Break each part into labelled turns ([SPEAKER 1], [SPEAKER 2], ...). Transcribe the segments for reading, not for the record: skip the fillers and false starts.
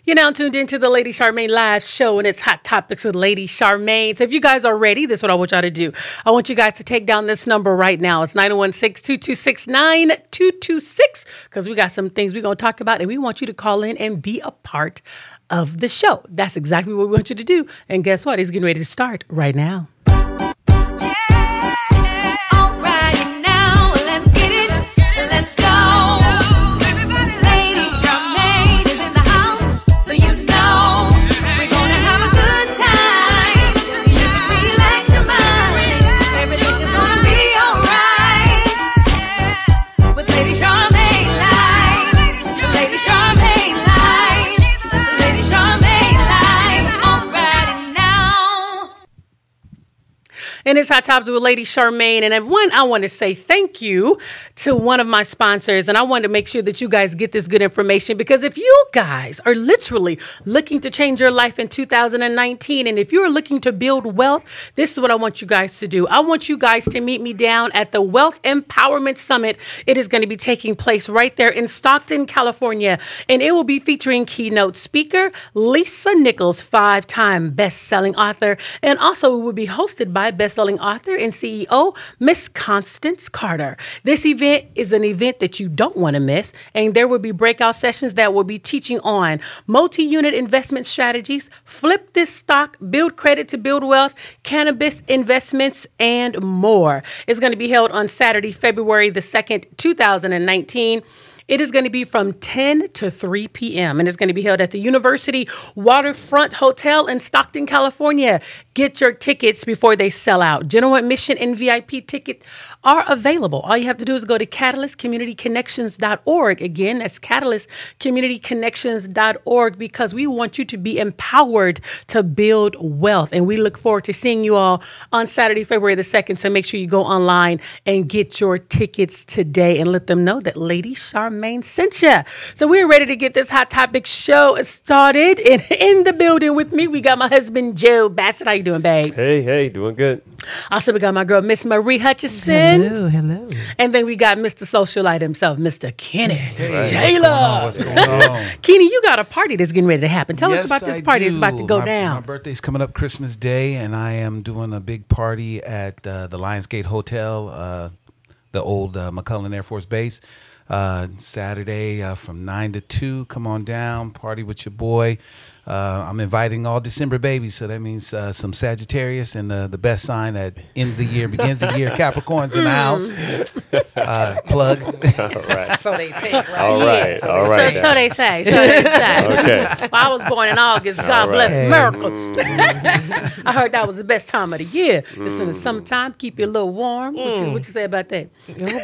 [SPEAKER 1] You're now tuned into the Lady Charmaine live show, and it's Hot Topics with Lady Charmaine. So if you guys are ready, this is what I want y'all to do. I want you guys to take down this number right now. It's 916-226-9226, because we got some things we're going to talk about, and we want you to call in and be a part of the show. That's exactly what we want you to do. And guess what? It's getting ready to start right now. And it's Hot Topics with Lady Charmaine. And one, I want to say thank you to one of my sponsors. And I want to make sure that you guys get this good information, because if you guys are literally looking to change your life in 2019, and if you're looking to build wealth, this is what I want you guys to do. I want you guys to meet me down at the Wealth Empowerment Summit. It is going to be taking place right there in Stockton, California. And it will be featuring keynote speaker Lisa Nichols, 5-time best-selling author. And also it will be hosted by best-selling author and CEO, Miss Constance Carter. This event is an event that you don't want to miss, and there will be breakout sessions that will be teaching on multi-unit investment strategies, flip this stock, build credit to build wealth, cannabis investments, and more. It's going to be held on Saturday, February the 2nd, 2019. It is going to be from 10 to 3 p.m. and it's going to be held at the University Waterfront Hotel in Stockton, California. Get your tickets before they sell out. General admission and VIP tickets are available. All you have to do is go to catalystcommunityconnections.org. Again, that's catalystcommunityconnections.org, because we want you to be empowered to build wealth. And we look forward to seeing you all on Saturday, February the 2nd. So make sure you go online and get your tickets today and let them know that Lady Charmaine sent you. So we're ready to get this Hot Topic show started. And in the building with me, we got my husband, Joe Bassett. How you doing, babe?
[SPEAKER 2] Hey, doing good.
[SPEAKER 1] Also, we got my girl, Miss Marie Hutchison.
[SPEAKER 3] Hello.
[SPEAKER 1] And then we got Mr. Socialite himself, Mr. Kenny
[SPEAKER 3] Hey,
[SPEAKER 1] Taylor.
[SPEAKER 3] What's going on?
[SPEAKER 1] Kenny, you got a party that's getting ready to happen. Tell us about this party that's about to go
[SPEAKER 3] My
[SPEAKER 1] down.
[SPEAKER 3] birthday's coming up Christmas Day, and I am doing a big party at the Lionsgate Hotel, the old McCullen Air Force Base. Saturday from 9 to 2. Come on down, party with your boy. I'm inviting all December babies, so that means some Sagittarius and the best sign that ends the year, begins the year. Capricorn's in the house. Plug.
[SPEAKER 2] All right.
[SPEAKER 4] So they think, right?
[SPEAKER 2] All right.
[SPEAKER 1] So,
[SPEAKER 2] All right.
[SPEAKER 1] so they say. So they say.
[SPEAKER 2] Okay.
[SPEAKER 1] Well, I was born in August. God
[SPEAKER 2] All
[SPEAKER 1] bless
[SPEAKER 2] right.
[SPEAKER 1] America. I heard that was the best time of the year. It's in the summertime. Keep you a little warm. What you say about that?
[SPEAKER 4] Oh, boy.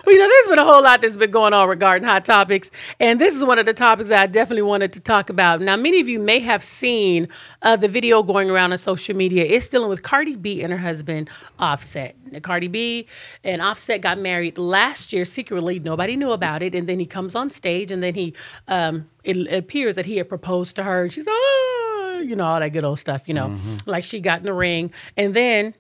[SPEAKER 1] Well, you know, there's been a whole lot that's been going on regarding Hot Topics, and this is one of the topics that I definitely wanted to talk about. Now, many of you may have seen the video going around on social media. It's dealing with Cardi B and her husband, Offset. Now, Cardi B and Offset got married last year secretly. Nobody knew about it, and then he comes on stage, and then it appears that he had proposed to her, and she's, you know, all that good old stuff, you know, like she got in the ring, and then...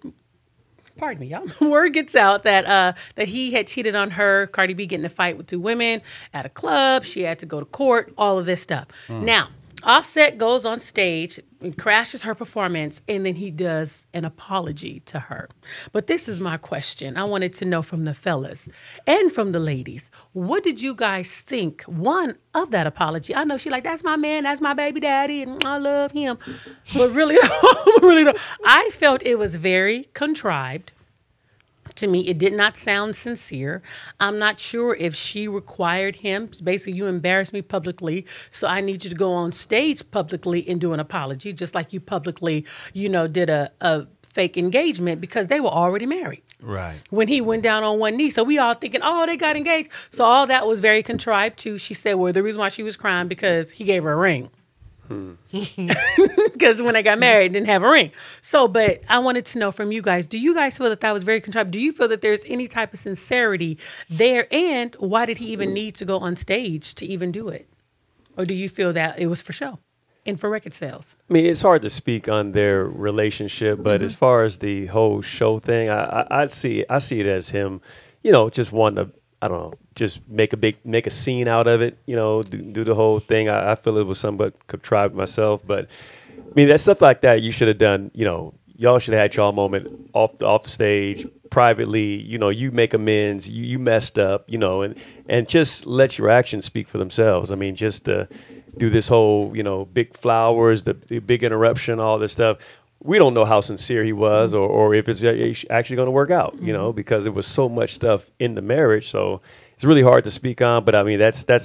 [SPEAKER 1] Pardon me, y'all. Word gets out that he had cheated on her. Cardi B getting in a fight with 2 women at a club. She had to go to court, all of this stuff. Now, Offset goes on stage and crashes her performance, and then he does an apology to her. But this is my question. I wanted to know from the fellas and from the ladies, what did you guys think, one, of that apology? I know she like, that's my man, that's my baby daddy, and I love him. But really, I felt it was very contrived. To me, it did not sound sincere. I'm not sure if she required him. Basically, you embarrassed me publicly, so I need you to go on stage publicly and do an apology, just like you publicly, you know, did a fake engagement, because they were already married.
[SPEAKER 3] Right.
[SPEAKER 1] When he went down on one knee. So we all thinking, oh, they got engaged. So all that was very contrived too. She said, well, the reason why she was crying because he gave her a ring. Because when they got married, didn't have a ring. So, but I wanted to know from you guys, do you guys feel that that was very contrived? Do you feel that there's any type of sincerity there? And why did he even need to go on stage to even do it? Or do you feel that it was for show and for record sales?
[SPEAKER 2] I mean, it's hard to speak on their relationship, but as far as the whole show thing, I see it as him, you know, just wanting to I don't know, just make a scene out of it, do the whole thing. I feel it was somewhat contrived myself, but I mean, that stuff like that you should have done, y'all should have had y'all moment off the stage, privately, you make amends, you messed up, and just let your actions speak for themselves. I mean, just to do this whole, big flowers, the big interruption, all this stuff. We don't know how sincere he was or if it's actually going to work out, because there was so much stuff in the marriage. So it's really hard to speak on. But I mean, that's I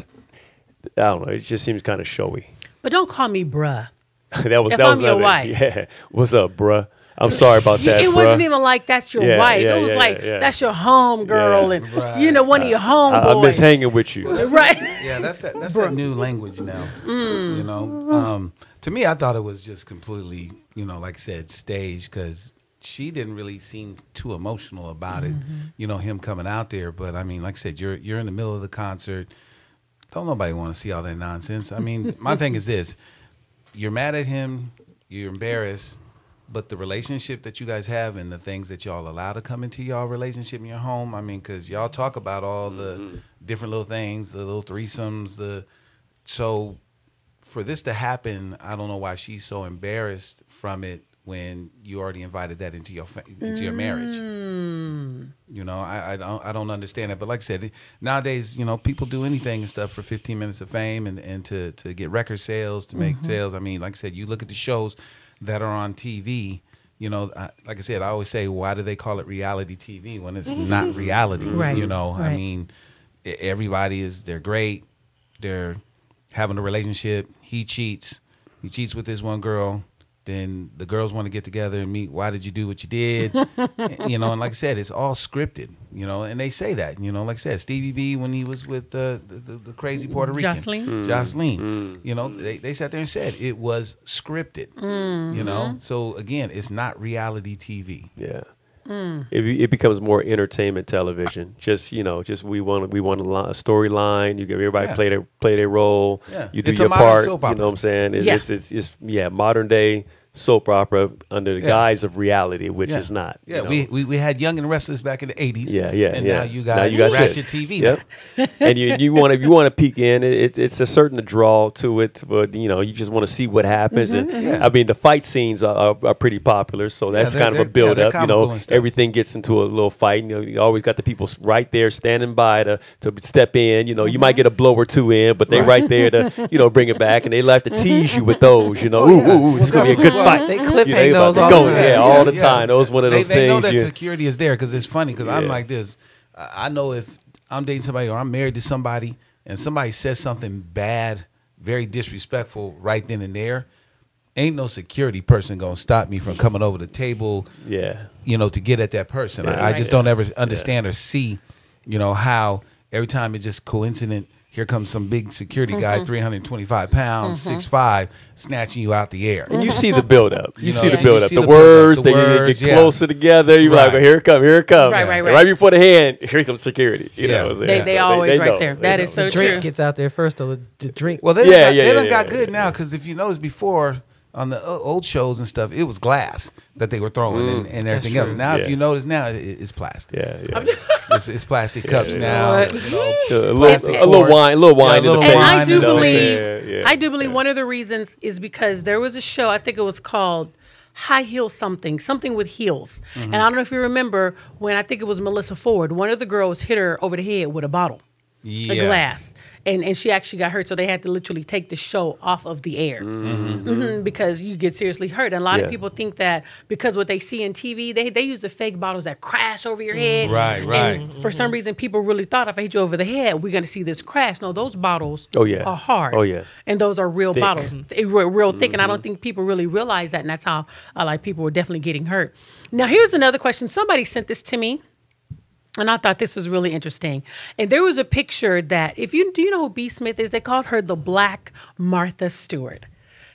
[SPEAKER 2] don't know. It just seems kind of showy.
[SPEAKER 1] But don't call me bruh.
[SPEAKER 2] that was
[SPEAKER 1] your wife.
[SPEAKER 2] Yeah. What's up, bruh? I'm sorry about that,
[SPEAKER 1] It
[SPEAKER 2] bruh.
[SPEAKER 1] wasn't even like that's your wife.
[SPEAKER 2] Yeah,
[SPEAKER 1] it was like
[SPEAKER 2] yeah.
[SPEAKER 1] that's your home girl, and one of your homeboys.
[SPEAKER 2] I miss hanging with you.
[SPEAKER 1] Right.
[SPEAKER 3] Yeah, that's that new language now. To me, I thought it was just completely, like I said, staged, because she didn't really seem too emotional about it. Him coming out there. But I mean, like I said, you're in the middle of the concert. Don't nobody want to see all that nonsense. I mean, my thing is this: you're mad at him, you're embarrassed. But the relationship that you guys have and the things that y'all allow to come into y'all relationship in your home, I mean, because y'all talk about all the different little things, the little threesomes, so for this to happen, I don't know why she's so embarrassed from it when you already invited that into your marriage. I don't understand that. But like I said, nowadays, people do anything and stuff for 15 minutes of fame and to get record sales, to make sales. I mean, like I said, you look at the shows that are on TV, like I said, I always say, why do they call it reality TV when it's not reality?
[SPEAKER 1] Right.
[SPEAKER 3] I mean, they're great. They're having a relationship. He cheats with this one girl. Then the girls want to get together and meet. Why did you do what you did? And like I said, it's all scripted, and they say that, like I said, Stevie B, when he was with the crazy Puerto Rican, Jocelyn, they sat there and said it was scripted, So again, it's not reality TV.
[SPEAKER 2] Yeah. It becomes more entertainment television. Just we want a storyline. You give everybody play their role.
[SPEAKER 3] Yeah.
[SPEAKER 2] You do
[SPEAKER 3] It's
[SPEAKER 2] your
[SPEAKER 3] a modern
[SPEAKER 2] part.
[SPEAKER 3] soap
[SPEAKER 2] You
[SPEAKER 3] opera.
[SPEAKER 2] know what I'm saying?
[SPEAKER 1] Yeah.
[SPEAKER 2] It's modern day soap opera under the guise of reality, which is not.
[SPEAKER 3] Yeah, we had Young and Restless back in the 80s.
[SPEAKER 2] Yeah.
[SPEAKER 3] And now you got Ratchet
[SPEAKER 2] this.
[SPEAKER 3] TV.
[SPEAKER 2] Yep. And you want to peek in. It's a certain draw to it, but you just want to see what happens. And I mean, the fight scenes are pretty popular, so that's kind of a build up.
[SPEAKER 3] comical and stuff.
[SPEAKER 2] Everything gets into a little fight. You always got the people right there standing by to step in. You might get a blow or two in, but they right there to bring it back, and they like to tease you with those. Ooh, it's gonna be a good fight.
[SPEAKER 4] They cliffhang those all
[SPEAKER 2] go,
[SPEAKER 4] the time.
[SPEAKER 2] all the time. Those one of those
[SPEAKER 3] they know
[SPEAKER 2] things.
[SPEAKER 3] that security is there, because it's funny, because I'm like this. I know if I'm dating somebody or I'm married to somebody and somebody says something bad, very disrespectful right then and there, ain't no security person gonna stop me from coming over the table. To get at that person. I just don't ever understand or see, how every time it's just coincident. Here comes some big security guy, 325 pounds, 6'5", snatching you out the air.
[SPEAKER 2] And you see the build-up. You see the
[SPEAKER 3] you
[SPEAKER 2] build-up.
[SPEAKER 3] see
[SPEAKER 2] The
[SPEAKER 3] the
[SPEAKER 2] words,
[SPEAKER 3] build-up,
[SPEAKER 2] they get closer together. You're like, well, here it comes.
[SPEAKER 1] Right.
[SPEAKER 2] Right before the hand, here comes security. You know what I'm saying?
[SPEAKER 1] They
[SPEAKER 2] So
[SPEAKER 1] always
[SPEAKER 2] know.
[SPEAKER 1] right there. That is so
[SPEAKER 4] The
[SPEAKER 1] true.
[SPEAKER 4] drink gets out there first, though. The drink.
[SPEAKER 3] Well, they done got good
[SPEAKER 2] yeah.
[SPEAKER 3] now, because if you notice before on the old shows and stuff, it was glass that they were throwing and everything else. Now, if you notice now, it's plastic.
[SPEAKER 2] Yeah.
[SPEAKER 3] It's plastic cups now.
[SPEAKER 4] What?
[SPEAKER 2] A little wine in the face.
[SPEAKER 1] And I do
[SPEAKER 2] you know what I'm
[SPEAKER 1] believe,
[SPEAKER 2] saying?
[SPEAKER 1] I do believe one of the reasons is because there was a show, I think it was called High Heel something with heels. And I don't know if you remember when I think it was Melissa Ford, one of the girls hit her over the head with a bottle, a glass. And she actually got hurt, so they had to literally take the show off of the air because you get seriously hurt. And a lot of people think that because what they see in TV, they use the fake bottles that crash over your head.
[SPEAKER 3] Right.
[SPEAKER 1] And for some reason, people really thought if I hit you over the head, we're going to see this crash. No, those bottles are hard.
[SPEAKER 2] Oh, yeah.
[SPEAKER 1] And those are real bottles. They were real thick, and I don't think people really realize that, and that's how people were definitely getting hurt. Now, here's another question. Somebody sent this to me. And I thought this was really interesting. And there was a picture that, do you know who B. Smith is? They called her the Black Martha Stewart.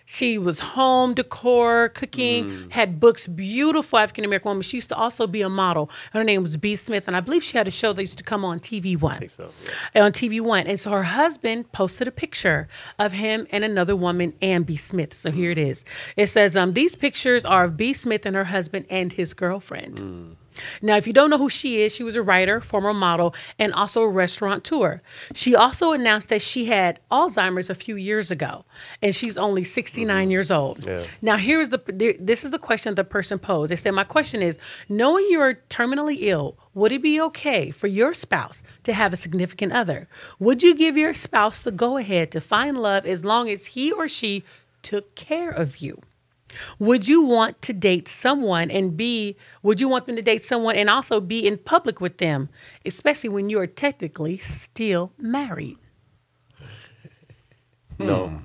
[SPEAKER 1] She was home decor, cooking, had books, beautiful African-American woman. She used to also be a model. Her name was B. Smith. And I believe she had a show that used to come on TV One.
[SPEAKER 2] I think so, yeah.
[SPEAKER 1] On TV One. And so her husband posted a picture of him and another woman, Ann B. Smith. So here it is. It says, these pictures are of B. Smith and her husband and his girlfriend. Now, if you don't know who she is, she was a writer, former model, and also a restaurateur. She also announced that she had Alzheimer's a few years ago, and she's only 69 years old.
[SPEAKER 2] Yeah.
[SPEAKER 1] Now, this is the question the person posed. They said, my question is, knowing you're terminally ill, would it be okay for your spouse to have a significant other? Would you give your spouse the go-ahead to find love as long as he or she took care of you? Would you want to date someone would you want them to date someone and also be in public with them, especially when you are technically still married?
[SPEAKER 2] No.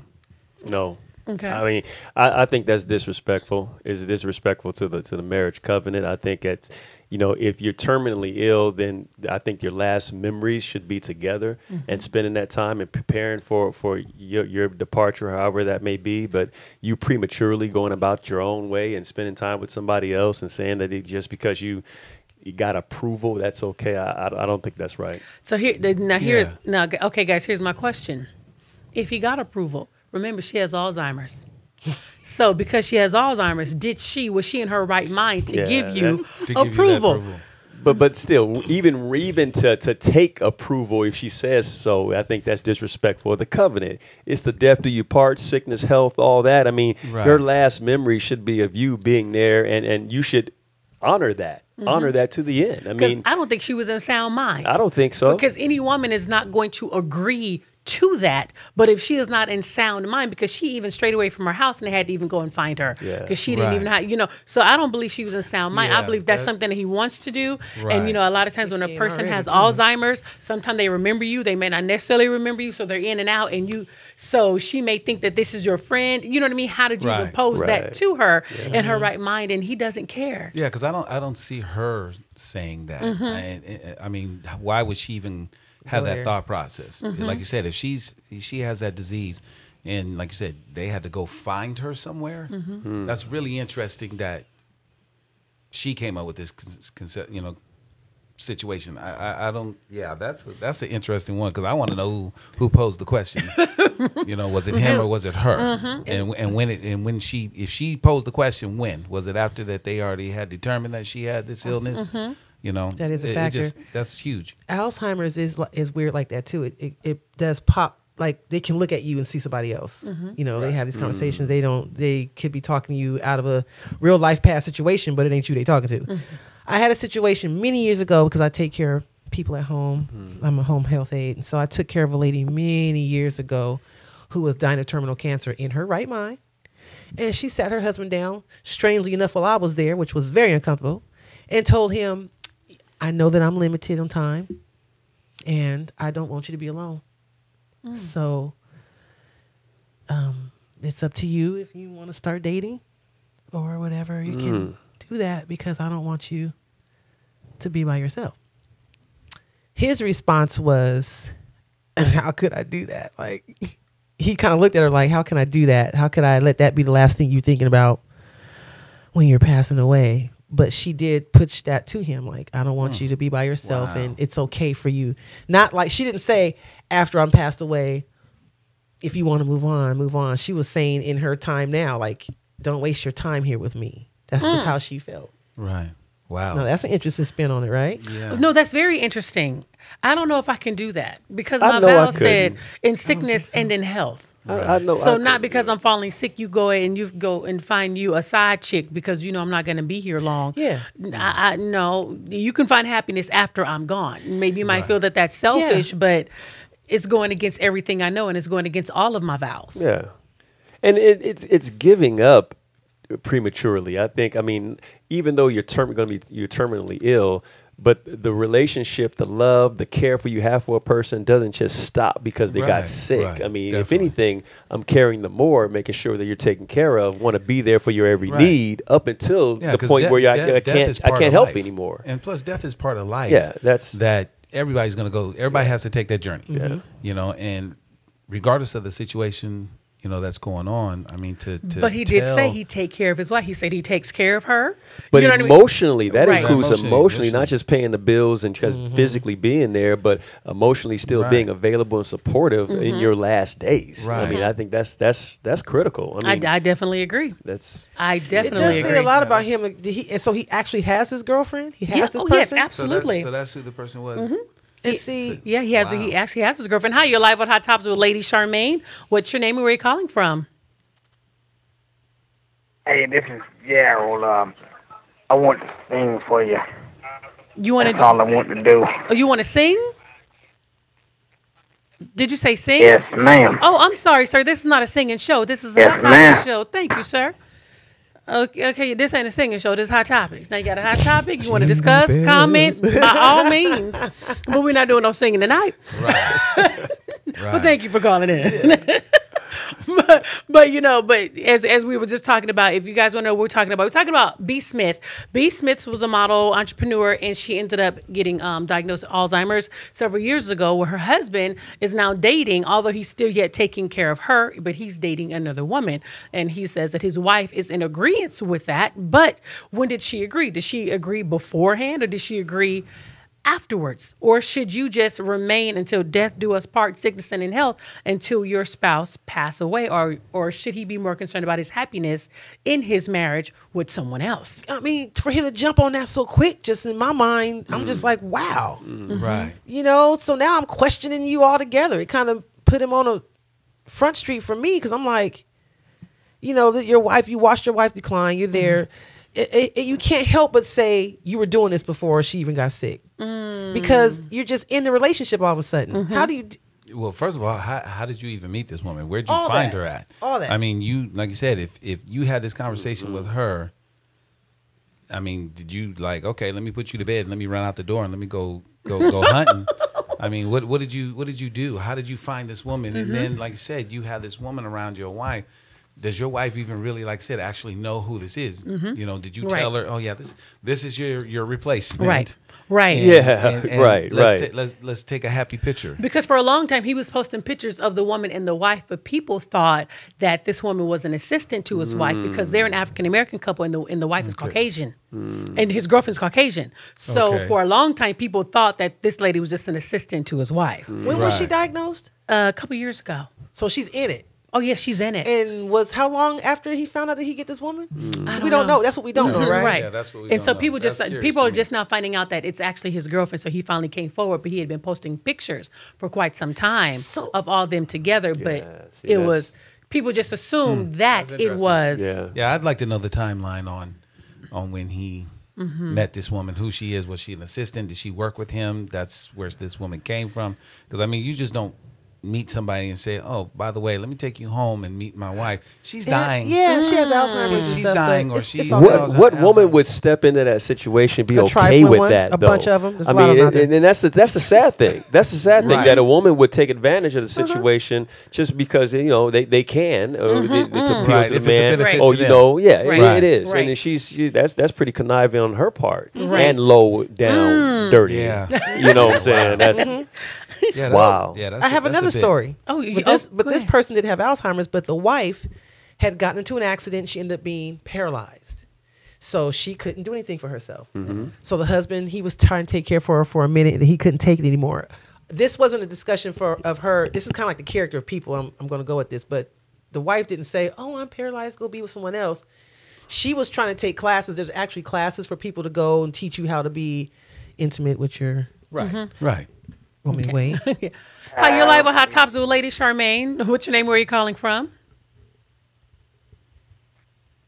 [SPEAKER 1] Okay.
[SPEAKER 2] I mean, I think that's disrespectful. It's disrespectful to the marriage covenant. I think it's, if you're terminally ill, then I think your last memories should be together and spending that time and preparing for your departure, however that may be. But you prematurely going about your own way and spending time with somebody else and saying that just because you got approval, that's okay. I don't think that's right.
[SPEAKER 1] So okay, guys, here's my question. If he got approval, remember she has Alzheimer's. So because she has Alzheimer's, was she in her right mind to give you approval?
[SPEAKER 2] But still, even to take approval, if she says so, I think that's disrespectful of the covenant. It's the death do you part, sickness, health, all that. I mean, her last memory should be of you being there, and you should honor that. Honor that to the end. I mean,
[SPEAKER 1] I don't think she was in sound mind.
[SPEAKER 2] I don't think so.
[SPEAKER 1] Because any woman is not going to agree to that, but if she is not in sound mind, because she even strayed away from her house and they had to even go and find her because she didn't even have, so I don't believe she was in sound mind. I believe that's something that he wants to do. And a lot of times when a person has Alzheimer's, sometimes they remember you, they may not necessarily remember you, so they're in and out, and so she may think that this is your friend. You know what I mean? How did you impose that to her in her right mind? And he doesn't care.
[SPEAKER 3] Yeah, because I don't see her saying that. I mean, why would she even have that thought process? Like you said, if she has that disease, and like you said, they had to go find her somewhere. That's really interesting that she came up with this situation. I don't. Yeah, that's an interesting one, because I want to know who posed the question. Was it him or was it her? If she posed the question, when was it? After that they already had determined that she had this illness.
[SPEAKER 4] That is a factor.
[SPEAKER 3] That's huge.
[SPEAKER 4] Alzheimer's is weird like that too. It does pop, like they can look at you and see somebody else. They have these conversations. They could be talking to you out of a real life past situation, but it ain't you they talking to. I had a situation many years ago, because I take care of people at home. I'm a home health aide, and so I took care of a lady many years ago who was dying of terminal cancer in her right mind, and she sat her husband down, strangely enough, while I was there, which was very uncomfortable, and told him, I know that I'm limited on time, and I don't want you to be alone. So it's up to you if you want to start dating or whatever. You can do that, because I don't want you to be by yourself. His response was, how could I do that? Like, he kind of looked at her like, how can I do that? How could I let that be the last thing you're thinking about when you're passing away? But she did push that to him, like, I don't want you to be by yourself, and it's okay for you. Not like, she didn't say, after I'm passed away, if you want to move on, move on. She was saying in her time now, like, don't waste your time here with me. That's just how she felt.
[SPEAKER 3] Right. Wow.
[SPEAKER 4] No, that's an interesting spin on it, right?
[SPEAKER 3] Yeah.
[SPEAKER 1] No, that's very interesting. I don't know if I can do that, because my vow said in sickness and in health.
[SPEAKER 2] I know.
[SPEAKER 1] So not because I'm falling sick, you go and find you a side chick, because I'm not going to be here long.
[SPEAKER 4] Yeah.
[SPEAKER 1] No, you can find happiness after I'm gone. Maybe you might feel that that's selfish, but it's going against everything I know, and it's going against all of my vows.
[SPEAKER 2] Yeah, and it's giving up prematurely. I think. I mean, even though you're terminally ill, but the relationship, the love, the care for you have for a person doesn't just stop because they got sick. I mean, if anything, I'm caring them more, making sure that you're taken care of, want to be there for your every need up until the point where I can't help anymore.
[SPEAKER 3] And plus, death is part of life.
[SPEAKER 2] Yeah, that
[SPEAKER 3] everybody's going to go. Everybody has to take that journey. And regardless of the situation, that's going on. I mean, to
[SPEAKER 1] But he did say he'd take care of his wife. He said he takes care of her.
[SPEAKER 2] But
[SPEAKER 1] You know what I mean?
[SPEAKER 2] emotionally, that
[SPEAKER 1] Right.
[SPEAKER 2] includes
[SPEAKER 3] Emotionally,
[SPEAKER 2] emotionally, not
[SPEAKER 3] emotionally.
[SPEAKER 2] just paying the bills and just physically being there, but emotionally still
[SPEAKER 3] Right.
[SPEAKER 2] being available and supportive in your last days. I
[SPEAKER 3] Right.
[SPEAKER 2] mean, I think that's critical. I mean,
[SPEAKER 1] I definitely agree.
[SPEAKER 2] that's
[SPEAKER 1] I
[SPEAKER 4] It
[SPEAKER 1] definitely
[SPEAKER 4] does
[SPEAKER 1] agree.
[SPEAKER 4] say a lot about
[SPEAKER 3] Yes.
[SPEAKER 4] him. And so he actually has his girlfriend. He has
[SPEAKER 1] Yeah,
[SPEAKER 4] this
[SPEAKER 1] oh, yes,
[SPEAKER 4] person.
[SPEAKER 1] absolutely.
[SPEAKER 3] So that's who the person was.
[SPEAKER 4] And see,
[SPEAKER 1] Yeah, he has.
[SPEAKER 3] Wow.
[SPEAKER 1] He actually has his girlfriend. Hi, you're live on Hot Topics with Lady Charmaine. What's your name and where are you calling from?
[SPEAKER 5] Hey, this is Gerald. I want to sing for you.
[SPEAKER 1] You want
[SPEAKER 5] That's
[SPEAKER 1] to?
[SPEAKER 5] all I want to do.
[SPEAKER 1] Oh, you want to sing? Did you say sing?
[SPEAKER 5] Yes, ma'am.
[SPEAKER 1] Oh, I'm sorry, sir. This is not a singing show. This is a
[SPEAKER 5] Yes,
[SPEAKER 1] Hot Topics
[SPEAKER 5] ma'am.
[SPEAKER 1] show. Thank you, sir. Okay, this ain't a singing show. This is Hot Topics. Now you got a hot topic. You want to discuss, comment, by all means. But we're not doing no singing tonight.
[SPEAKER 3] Right.
[SPEAKER 1] But thank you for calling in. but as we were just talking about, if you guys want to know what we're talking about B. Smith. B. Smith was a model entrepreneur, and she ended up getting diagnosed with Alzheimer's several years ago, where her husband is now dating, although he's still yet taking care of her, but he's dating another woman. And he says that his wife is in agreement with that. But when did she agree? Did she agree beforehand, or did she agree afterwards? Or should you just remain until death do us part, sickness and in health, until your spouse pass away? Or should he be more concerned about his happiness in his marriage with someone else?
[SPEAKER 4] I mean, for him to jump on that so quick, just in my mind, I'm just like, wow.
[SPEAKER 3] Right.
[SPEAKER 4] So now I'm questioning you altogether. It kind of put him on a front street for me, because I'm like, that your wife, you watched your wife decline, you're there. You can't help but say you were doing this before she even got sick, because you're just in the relationship all of a sudden. How do you?
[SPEAKER 3] Well, first of all, how did you even meet this woman? Where'd you
[SPEAKER 4] All
[SPEAKER 3] find
[SPEAKER 4] that.
[SPEAKER 3] her at?
[SPEAKER 4] All that.
[SPEAKER 3] I mean, like you said, if you had this conversation with her, I mean, did you like, okay, let me put you to bed, let me run out the door, and let me go hunting? I mean, what did you do? How did you find this woman? And then, like you said, you have this woman around your wife. Does your wife even really, like I said, actually know who this is? Did you tell her, oh yeah, this is your replacement?
[SPEAKER 1] Right.
[SPEAKER 3] And-
[SPEAKER 2] Yeah,
[SPEAKER 3] and
[SPEAKER 2] right.
[SPEAKER 3] Let's take a happy picture.
[SPEAKER 1] Because for a long time, he was posting pictures of the woman and the wife, but people thought that this woman was an assistant to his wife, because they're an African-American couple and the wife is Caucasian and his girlfriend's Caucasian. So
[SPEAKER 3] Okay.
[SPEAKER 1] for a long time, people thought that this lady was just an assistant to his wife.
[SPEAKER 4] When was she
[SPEAKER 3] Right.
[SPEAKER 4] diagnosed?
[SPEAKER 1] A couple years ago.
[SPEAKER 4] So she's in it.
[SPEAKER 1] Oh, yeah, she's in it.
[SPEAKER 4] And was how long after he found out that he get this woman?
[SPEAKER 1] I
[SPEAKER 4] We don't know. That's what we don't know,
[SPEAKER 1] Mhm,
[SPEAKER 4] right?
[SPEAKER 1] right.
[SPEAKER 3] Yeah, that's what we
[SPEAKER 1] And
[SPEAKER 3] don't
[SPEAKER 1] so
[SPEAKER 3] know.
[SPEAKER 1] people
[SPEAKER 3] That's curious
[SPEAKER 1] people
[SPEAKER 3] to
[SPEAKER 1] are
[SPEAKER 3] me.
[SPEAKER 1] just now finding out that it's actually his girlfriend. So he finally came forward, but he had been posting pictures for quite some time
[SPEAKER 4] So-
[SPEAKER 1] of all them together. But
[SPEAKER 2] Yeah, see,
[SPEAKER 1] it
[SPEAKER 2] that's-
[SPEAKER 1] was people just assumed that
[SPEAKER 3] That's
[SPEAKER 1] it
[SPEAKER 3] interesting.
[SPEAKER 1] was.
[SPEAKER 2] yeah.
[SPEAKER 3] Yeah, I'd like to know the timeline on when he met this woman, who she is. Was she an assistant? Did she work with him? That's where this woman came from. Because I mean, you just don't meet somebody and say, "Oh, by the way, let me take you home and meet my wife. She's dying.
[SPEAKER 4] Yeah, she has Alzheimer's. and
[SPEAKER 3] She's
[SPEAKER 4] stuff, but
[SPEAKER 3] dying, or
[SPEAKER 4] it's-
[SPEAKER 3] she's-
[SPEAKER 4] it's all
[SPEAKER 3] What-
[SPEAKER 4] good.
[SPEAKER 2] What
[SPEAKER 3] Alzheimer's.
[SPEAKER 2] woman would step into that situation, be
[SPEAKER 4] A
[SPEAKER 2] okay
[SPEAKER 4] trifling
[SPEAKER 2] with
[SPEAKER 4] one,
[SPEAKER 2] that?
[SPEAKER 4] a
[SPEAKER 2] though?
[SPEAKER 4] bunch of 'em. There's a
[SPEAKER 2] I
[SPEAKER 4] lot of
[SPEAKER 2] mean,
[SPEAKER 4] them out there.
[SPEAKER 2] and that's the sad thing. That's the sad thing,
[SPEAKER 3] Right.
[SPEAKER 2] that a woman would take advantage of the situation just because they can, or to appeal
[SPEAKER 3] Right,
[SPEAKER 2] to
[SPEAKER 3] if
[SPEAKER 2] the
[SPEAKER 3] it's a
[SPEAKER 2] man.
[SPEAKER 3] benefit
[SPEAKER 2] Oh,
[SPEAKER 3] to
[SPEAKER 2] you
[SPEAKER 3] them.
[SPEAKER 2] know, yeah,
[SPEAKER 1] Right.
[SPEAKER 2] it is,
[SPEAKER 1] Right.
[SPEAKER 2] and that's pretty conniving on her part,
[SPEAKER 1] Right.
[SPEAKER 2] and low down, dirty.
[SPEAKER 3] Yeah.
[SPEAKER 2] You know what I'm saying? That's
[SPEAKER 3] Yeah, that's,
[SPEAKER 2] Wow.
[SPEAKER 3] Yeah, that's
[SPEAKER 4] I have
[SPEAKER 3] that's
[SPEAKER 4] another
[SPEAKER 3] a bit.
[SPEAKER 4] story.
[SPEAKER 1] Go
[SPEAKER 4] But this
[SPEAKER 1] ahead.
[SPEAKER 4] person didn't have Alzheimer's, but the wife had gotten into an accident. She ended up being paralyzed. So she couldn't do anything for herself. So the husband, he was trying to take care of her for a minute, and he couldn't take it anymore. This wasn't a discussion of her. This is kind of like the character of people. I'm going to go with this. But the wife didn't say, oh, I'm paralyzed, go be with someone else. She was trying to take classes. There's actually classes for people to go and teach you how to be intimate with your...
[SPEAKER 3] Right. Right.
[SPEAKER 4] Want me to wait?
[SPEAKER 1] Hi, you're live with Hot Topics with Lady Charmaine. What's your name? Where are you calling from?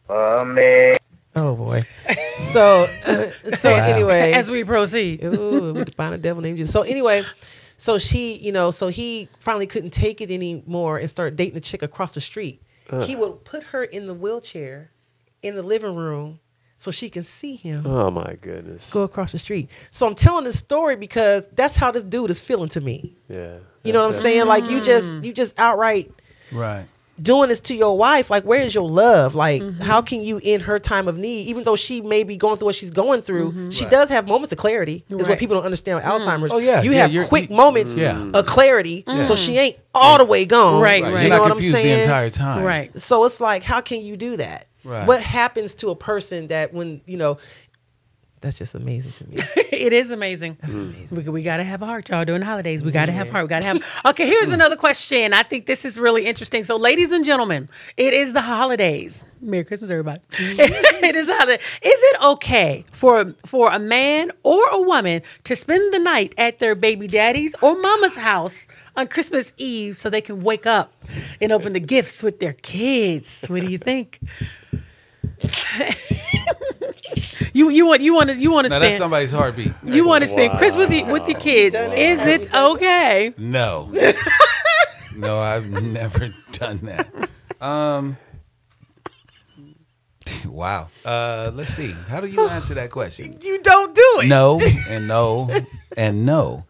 [SPEAKER 5] Man.
[SPEAKER 4] Oh, boy. So anyway...
[SPEAKER 1] As we proceed.
[SPEAKER 4] Ooh, we find a devil named Jesus. So anyway, so she, so he finally couldn't take it anymore and started dating a chick across the street. He would put her in the wheelchair in the living room so she can see him
[SPEAKER 2] oh my goodness.
[SPEAKER 4] go across the street. So I'm telling this story because that's how this dude is feeling to me.
[SPEAKER 2] Yeah.
[SPEAKER 4] You know what I'm saying? Like you just outright
[SPEAKER 3] Right.
[SPEAKER 4] doing this to your wife, like, where is your love? Like, how can you, in her time of need, even though she may be going through what she's going through, she does have moments of clarity. Is what people don't understand with Alzheimer's.
[SPEAKER 3] Oh, yeah.
[SPEAKER 4] You
[SPEAKER 3] Yeah,
[SPEAKER 4] have quick moments
[SPEAKER 3] Yeah.
[SPEAKER 4] of clarity, so she ain't all the way gone.
[SPEAKER 1] Right,
[SPEAKER 3] Right.
[SPEAKER 1] right.
[SPEAKER 3] You're
[SPEAKER 4] You know
[SPEAKER 3] not
[SPEAKER 4] what I'm
[SPEAKER 3] confused the
[SPEAKER 4] saying?
[SPEAKER 3] entire time.
[SPEAKER 1] Right.
[SPEAKER 4] So it's like, how can you do that?
[SPEAKER 3] Right.
[SPEAKER 4] What happens to a person that when, you know, that's just amazing to me.
[SPEAKER 1] It is amazing.
[SPEAKER 4] That's amazing.
[SPEAKER 1] We got to have heart, y'all. During the holidays, we got to have heart. We got to have. Okay, here's another question. I think this is really interesting. So, ladies and gentlemen, it is the holidays. Merry Christmas, everybody. It is holiday. Is it okay for a man or a woman to spend the night at their baby daddy's or mama's house on Christmas Eve so they can wake up and open the gifts with their kids? What do you think? You want to
[SPEAKER 3] Now
[SPEAKER 1] spend.
[SPEAKER 3] that's somebody's heartbeat.
[SPEAKER 1] You want to spend Christmas with your kids. Is it okay?
[SPEAKER 3] No. No, I've never done that. Wow. Let's see. How do you answer that question?
[SPEAKER 4] You don't do it.
[SPEAKER 3] No and no and no.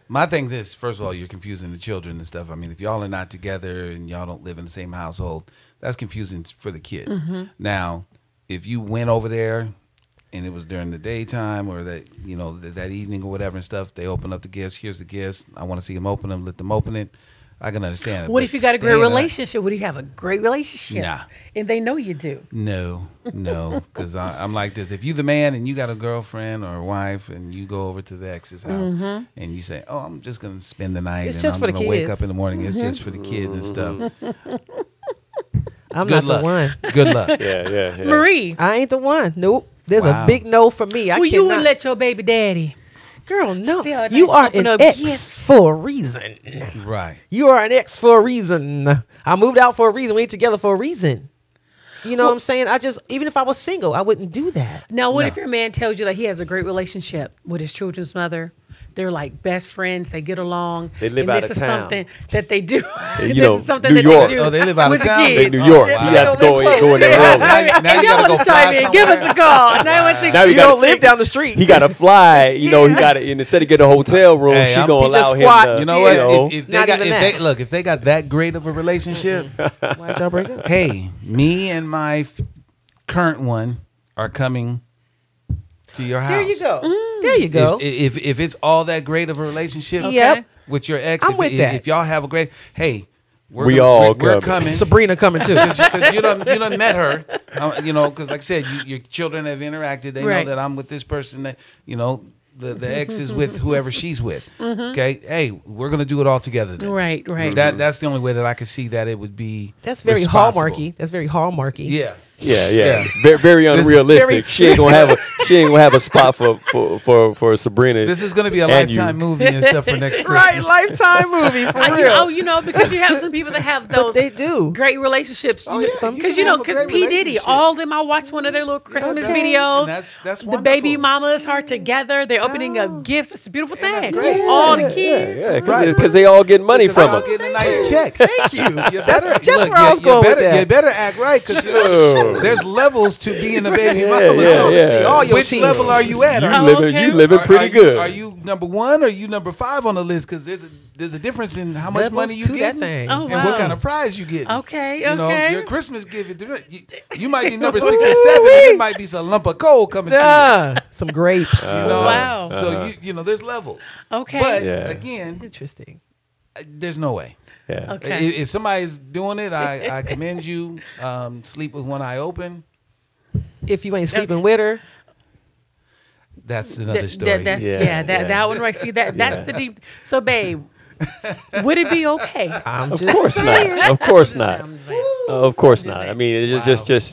[SPEAKER 3] My thing is, first of all, you're confusing the children and stuff. I mean, if y'all are not together and y'all don't live in the same household, that's confusing for the kids. Now, if you went over there and it was during the daytime or that, you know, that evening or whatever and stuff, they open up the gifts. Here's the gifts. I want to see them open them. Let them open it. I can understand it.
[SPEAKER 1] What
[SPEAKER 3] but
[SPEAKER 1] if you got a great
[SPEAKER 3] staying
[SPEAKER 1] relationship? Would you have a great relationship?
[SPEAKER 3] Nah.
[SPEAKER 1] And they know you do.
[SPEAKER 3] No, because I'm like this. If you the man and you got a girlfriend or a wife and you go over to the ex's house and you say, "Oh, I'm just gonna spend the night
[SPEAKER 4] It's
[SPEAKER 3] and
[SPEAKER 4] just
[SPEAKER 3] I'm
[SPEAKER 4] for the
[SPEAKER 3] gonna wake
[SPEAKER 4] kids.
[SPEAKER 3] up in the morning," it's just for the kids and stuff.
[SPEAKER 4] I'm
[SPEAKER 3] Good
[SPEAKER 4] not
[SPEAKER 3] luck.
[SPEAKER 4] the one.
[SPEAKER 3] Good luck.
[SPEAKER 2] Yeah.
[SPEAKER 1] Marie,
[SPEAKER 4] I ain't the one. Nope. There's
[SPEAKER 3] Wow.
[SPEAKER 4] a big no for me. I
[SPEAKER 1] well, you
[SPEAKER 4] cannot.
[SPEAKER 1] wouldn't let your baby daddy.
[SPEAKER 4] Girl, no.
[SPEAKER 1] Still
[SPEAKER 4] You
[SPEAKER 1] nice
[SPEAKER 4] are
[SPEAKER 1] open
[SPEAKER 4] an
[SPEAKER 1] up
[SPEAKER 4] ex
[SPEAKER 1] gifts.
[SPEAKER 4] for a reason.
[SPEAKER 3] Right.
[SPEAKER 4] You are an ex for a reason. I moved out for a reason. We ain't together for a reason. You know what I'm saying? Even if I was single, I wouldn't do that.
[SPEAKER 1] Now, what
[SPEAKER 3] No.
[SPEAKER 1] if your man tells you that he has a great relationship with his children's mother? They're like best friends. They get along.
[SPEAKER 2] They live
[SPEAKER 1] and
[SPEAKER 2] out
[SPEAKER 1] this
[SPEAKER 2] of
[SPEAKER 1] is
[SPEAKER 2] town.
[SPEAKER 1] something that they do.
[SPEAKER 2] You
[SPEAKER 1] This
[SPEAKER 2] know,
[SPEAKER 1] is something
[SPEAKER 2] New
[SPEAKER 1] that
[SPEAKER 2] York.
[SPEAKER 1] they do.
[SPEAKER 3] Oh, they live out of
[SPEAKER 1] with the
[SPEAKER 3] town?
[SPEAKER 1] kids.
[SPEAKER 2] In New York,
[SPEAKER 3] wow.
[SPEAKER 2] he has to
[SPEAKER 1] They
[SPEAKER 2] go
[SPEAKER 1] don't live
[SPEAKER 2] in
[SPEAKER 1] close.
[SPEAKER 2] that room.
[SPEAKER 3] Now you
[SPEAKER 1] Y'all
[SPEAKER 3] gotta go
[SPEAKER 1] wanna
[SPEAKER 3] fly
[SPEAKER 1] chime in, give us
[SPEAKER 3] somewhere.
[SPEAKER 1] a call. 916.
[SPEAKER 2] Now
[SPEAKER 4] You
[SPEAKER 2] gotta
[SPEAKER 4] don't live down the street.
[SPEAKER 2] He got to fly. You know, he got to instead of get a hotel room,
[SPEAKER 3] Hey,
[SPEAKER 2] she
[SPEAKER 3] I'm-
[SPEAKER 2] gonna
[SPEAKER 3] he
[SPEAKER 2] allow
[SPEAKER 4] just
[SPEAKER 2] him
[SPEAKER 4] squat.
[SPEAKER 2] to.
[SPEAKER 3] You know what?
[SPEAKER 2] know,
[SPEAKER 3] If they
[SPEAKER 4] Not
[SPEAKER 3] got,
[SPEAKER 4] even
[SPEAKER 3] if
[SPEAKER 4] that.
[SPEAKER 3] they look, if they got that great of a relationship,
[SPEAKER 4] Why'd y'all break up?
[SPEAKER 3] hey, me and my current one are coming to your house.
[SPEAKER 4] There you go. There you go.
[SPEAKER 3] If it's all that great of a relationship,
[SPEAKER 4] Yep.
[SPEAKER 3] with your ex,
[SPEAKER 4] I'm with that.
[SPEAKER 3] if y'all have a great, hey,
[SPEAKER 2] We all
[SPEAKER 3] we're
[SPEAKER 2] coming.
[SPEAKER 3] coming.
[SPEAKER 4] Sabrina coming too.
[SPEAKER 3] Because you done met her, you know. Because like I said, your children have interacted. They
[SPEAKER 1] Right.
[SPEAKER 3] know that I'm with this person. That you know, the ex is with whoever she's with. Okay, hey, we're gonna do it all together. Then.
[SPEAKER 1] Right.
[SPEAKER 3] That's the only way that I could see that it would be.
[SPEAKER 4] That's very
[SPEAKER 3] responsible.
[SPEAKER 4] hallmarky. That's very hallmarky.
[SPEAKER 3] Yeah.
[SPEAKER 2] Yeah. Very, very unrealistic.
[SPEAKER 4] very-
[SPEAKER 2] She ain't gonna have a spot for Sabrina.
[SPEAKER 3] This is gonna be a
[SPEAKER 2] And you.
[SPEAKER 3] lifetime movie and stuff for next Christmas.
[SPEAKER 4] Right, lifetime movie for real.
[SPEAKER 1] You know, because you have some people that have
[SPEAKER 4] But
[SPEAKER 1] those
[SPEAKER 4] they do.
[SPEAKER 1] great relationships.
[SPEAKER 3] Oh, yeah, you
[SPEAKER 1] Because
[SPEAKER 3] can have a great
[SPEAKER 1] P Diddy,
[SPEAKER 3] relationship.
[SPEAKER 1] all of them. I watched one of their little Christmas
[SPEAKER 3] that-
[SPEAKER 1] videos.
[SPEAKER 3] and that's
[SPEAKER 1] the baby
[SPEAKER 3] wonderful.
[SPEAKER 1] mamas are together. They're opening up gifts. It's a beautiful
[SPEAKER 3] And that's
[SPEAKER 1] thing.
[SPEAKER 3] great.
[SPEAKER 1] All the kids.
[SPEAKER 2] Yeah,
[SPEAKER 3] Right.
[SPEAKER 2] because they all getting money
[SPEAKER 3] Because
[SPEAKER 2] from
[SPEAKER 3] y'all
[SPEAKER 2] her.
[SPEAKER 3] getting a nice check.
[SPEAKER 4] Thank you.
[SPEAKER 3] You better,
[SPEAKER 4] That's where I was going with that.
[SPEAKER 3] You better act right because you know there's levels to being a baby
[SPEAKER 2] Yeah,
[SPEAKER 3] mama.
[SPEAKER 2] yeah,
[SPEAKER 3] so
[SPEAKER 2] yeah.
[SPEAKER 4] See all your
[SPEAKER 3] which
[SPEAKER 4] teams.
[SPEAKER 3] level are you at?
[SPEAKER 2] You
[SPEAKER 3] Are
[SPEAKER 2] living,
[SPEAKER 1] okay.
[SPEAKER 2] you living pretty good.
[SPEAKER 3] Are you number 1 or are you number 5 on the list? Because there's a difference in how much
[SPEAKER 4] Levels
[SPEAKER 3] money you
[SPEAKER 4] to
[SPEAKER 3] get
[SPEAKER 4] that thing.
[SPEAKER 1] Oh,
[SPEAKER 3] and
[SPEAKER 1] wow.
[SPEAKER 3] what kind of prize you get.
[SPEAKER 1] Okay,
[SPEAKER 3] You know,
[SPEAKER 1] okay.
[SPEAKER 3] your Christmas gift, you might be number 6 or 7, and it might be some lump of coal coming to
[SPEAKER 4] Yeah. Some grapes.
[SPEAKER 3] you. You know?
[SPEAKER 1] Wow.
[SPEAKER 3] So you know, there's levels.
[SPEAKER 1] Okay.
[SPEAKER 3] But
[SPEAKER 2] Yeah.
[SPEAKER 3] again,
[SPEAKER 4] Interesting.
[SPEAKER 3] there's no way.
[SPEAKER 2] Yeah.
[SPEAKER 1] Okay.
[SPEAKER 3] If somebody's doing it, I commend you. Sleep with one eye open.
[SPEAKER 4] If you ain't sleeping with her,
[SPEAKER 3] That's another
[SPEAKER 1] That-
[SPEAKER 3] story.
[SPEAKER 1] that's,
[SPEAKER 2] Yeah.
[SPEAKER 1] that one right. See that's the deep. So, babe, would it be okay?
[SPEAKER 4] I'm
[SPEAKER 2] Of
[SPEAKER 4] just
[SPEAKER 2] course
[SPEAKER 4] saying.
[SPEAKER 2] not. Of course not.
[SPEAKER 1] I'm saying.
[SPEAKER 2] Of course not. I mean, it's